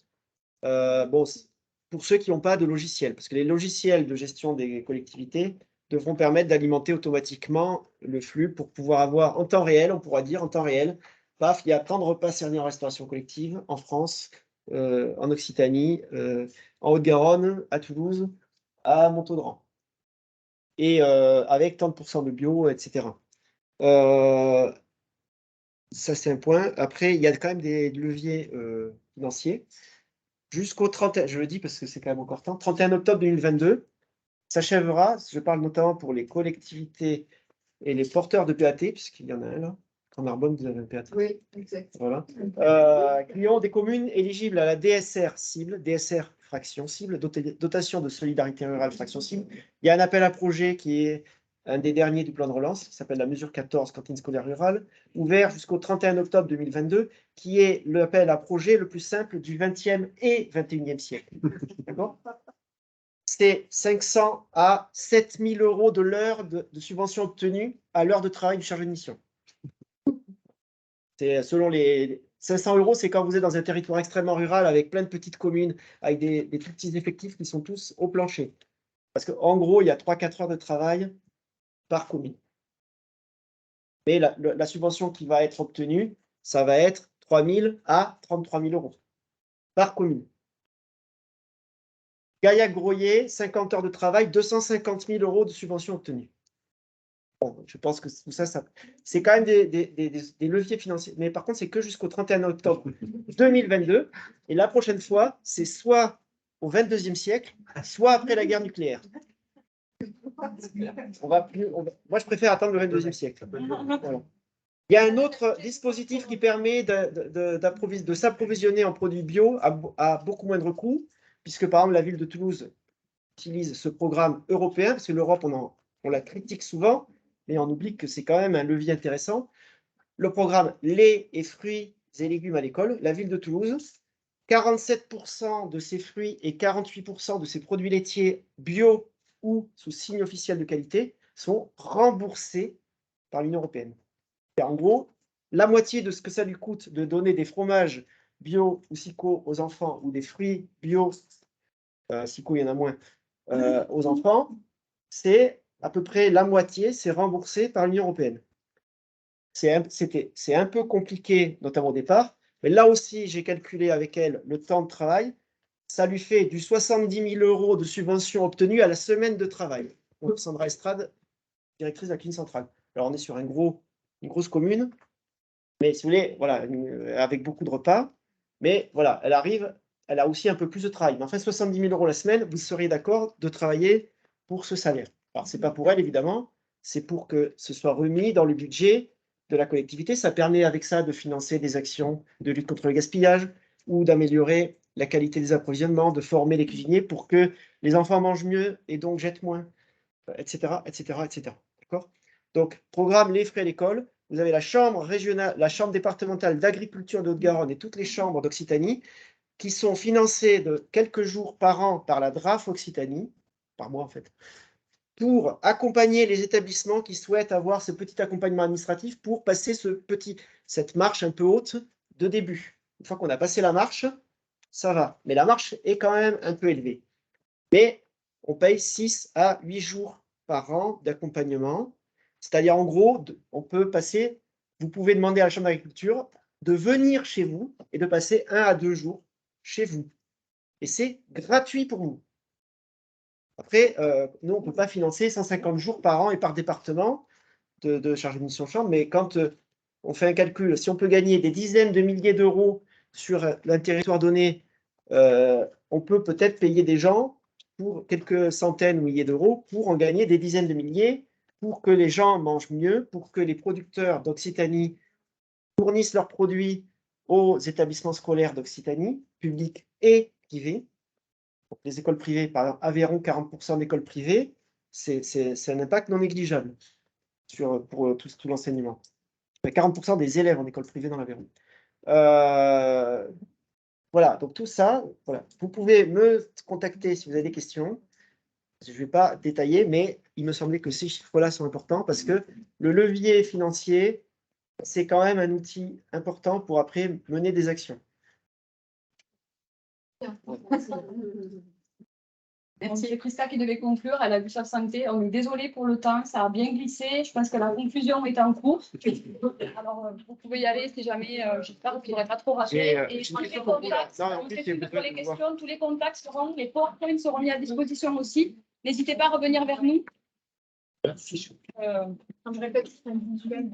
Pour ceux qui n'ont pas de logiciel, parce que les logiciels de gestion des collectivités devront permettre d'alimenter automatiquement le flux pour pouvoir avoir en temps réel, on pourra dire en temps réel, paf, il y a tant de repas servis en restauration collective en France, en Occitanie, en Haute-Garonne, à Toulouse, à Montaudan. Et avec tant de pourcents de bio, etc. Ça, c'est un point. Après, il y a quand même des leviers financiers. Jusqu'au 31, je le dis parce que c'est quand même encore temps, 31 octobre 2022, s'achèvera, je parle notamment pour les collectivités et les porteurs de PAT, puisqu'il y en a un là, en Narbonne, vous avez un PAT. Oui, exact. Voilà. Qui ont des communes éligibles à la DSR cible, DSR fraction cible, dotation de solidarité rurale fraction cible. Il y a un appel à projet qui est un des derniers du plan de relance, qui s'appelle la mesure 14, cantine scolaire rurale, ouvert jusqu'au 31 octobre 2022, qui est l'appel à projet le plus simple du 20e et 21e siècle. D'accord ? c'est 500 à 7000 euros de l'heure de subvention obtenue à l'heure de travail du chargé de mission. C'est selon les 500 euros, c'est quand vous êtes dans un territoire extrêmement rural avec plein de petites communes, avec des tout petits effectifs qui sont tous au plancher. Parce qu'en gros, il y a 3-4 heures de travail par commune. Mais la subvention qui va être obtenue, ça va être 3 000 à 33 000 euros par commune. Gaillac-Groyer, 50 heures de travail, 250 000 euros de subvention obtenue. Bon, je pense que tout ça, c'est quand même des leviers financiers. Mais par contre, c'est que jusqu'au 31 octobre 2022. Et la prochaine fois, c'est soit au 22e siècle, soit après la guerre nucléaire. Moi, je préfère attendre le 22e siècle. Voilà. Il y a un autre dispositif qui permet de s'approvisionner en produits bio à beaucoup moindre coût, puisque par exemple la ville de Toulouse utilise ce programme européen, parce que l'Europe, on la critique souvent, mais on oublie que c'est quand même un levier intéressant. Le programme lait et fruits et légumes à l'école, la ville de Toulouse, 47% de ses fruits et 48% de ses produits laitiers bio ou sous signe officiel de qualité sont remboursés par l'Union européenne. Et en gros, la moitié de ce que ça lui coûte de donner des fromages bio ou SICO aux enfants ou des fruits bio, SICO il y en a moins, aux enfants, c'est à peu près la moitié, c'est remboursé par l'Union européenne. C'est un peu compliqué, notamment au départ, mais là aussi, j'ai calculé avec elle le temps de travail. Ça lui fait du 70 000 euros de subvention obtenue à la semaine de travail. Donc, Sandra Estrade, directrice de la clinique centrale. Alors, on est sur une grosse commune, mais si vous voulez, voilà, avec beaucoup de repas. Mais voilà, elle a aussi un peu plus de travail. Mais enfin, 70 000 euros la semaine, vous seriez d'accord de travailler pour ce salaire. Alors, ce n'est pas pour elle, évidemment, c'est pour que ce soit remis dans le budget de la collectivité. Ça permet avec ça de financer des actions de lutte contre le gaspillage ou d'améliorer la qualité des approvisionnements, de former les cuisiniers pour que les enfants mangent mieux et donc jettent moins, etc., etc., etc. D'accord ? Donc, programme Les Frais à l'école. Vous avez la chambre régionale, la chambre départementale d'agriculture de Haute-Garonne et toutes les chambres d'Occitanie qui sont financées de quelques jours par an par la DRAF Occitanie, par mois en fait, pour accompagner les établissements qui souhaitent avoir ce petit accompagnement administratif pour passer cette marche un peu haute de début. Une fois qu'on a passé la marche, ça va. Mais la marche est quand même un peu élevée. Mais on paye 6 à 8 jours par an d'accompagnement. C'est-à-dire, en gros, vous pouvez demander à la Chambre d'agriculture de venir chez vous et de passer 1 à 2 jours chez vous. Et c'est gratuit pour vous. Après, nous, on ne peut pas financer 150 jours par an et par département de chargé de mission chambre, mais quand on fait un calcul, si on peut gagner des dizaines de milliers d'euros sur un territoire donné, on peut peut-être payer des gens pour quelques centaines ou milliers d'euros pour en gagner des dizaines de milliers, pour que les gens mangent mieux, pour que les producteurs d'Occitanie fournissent leurs produits aux établissements scolaires d'Occitanie, publics et privés. Donc, les écoles privées, par exemple, Aveyron, 40% d'écoles privées, c'est un impact non négligeable pour tout l'enseignement. 40% des élèves en école privée dans l'Aveyron. Voilà, donc tout ça, voilà. Vous pouvez me contacter si vous avez des questions. Je ne vais pas détailler, mais il me semblait que ces chiffres-là sont importants parce que le levier financier, c'est quand même un outil important pour après mener des actions. Merci. C'est Christa qui devait conclure. Elle a vu sa santé. On est désolé pour le temps. Ça a bien glissé. Je pense que la conclusion est en cours. Alors, vous pouvez y aller si jamais. J'espère que vous n'aurez pas trop raté. Et tous les contacts, pour les questions, tous les contacts seront, les PowerPoints seront mis à disposition aussi. N'hésitez pas à revenir vers nous. Merci. Je répète,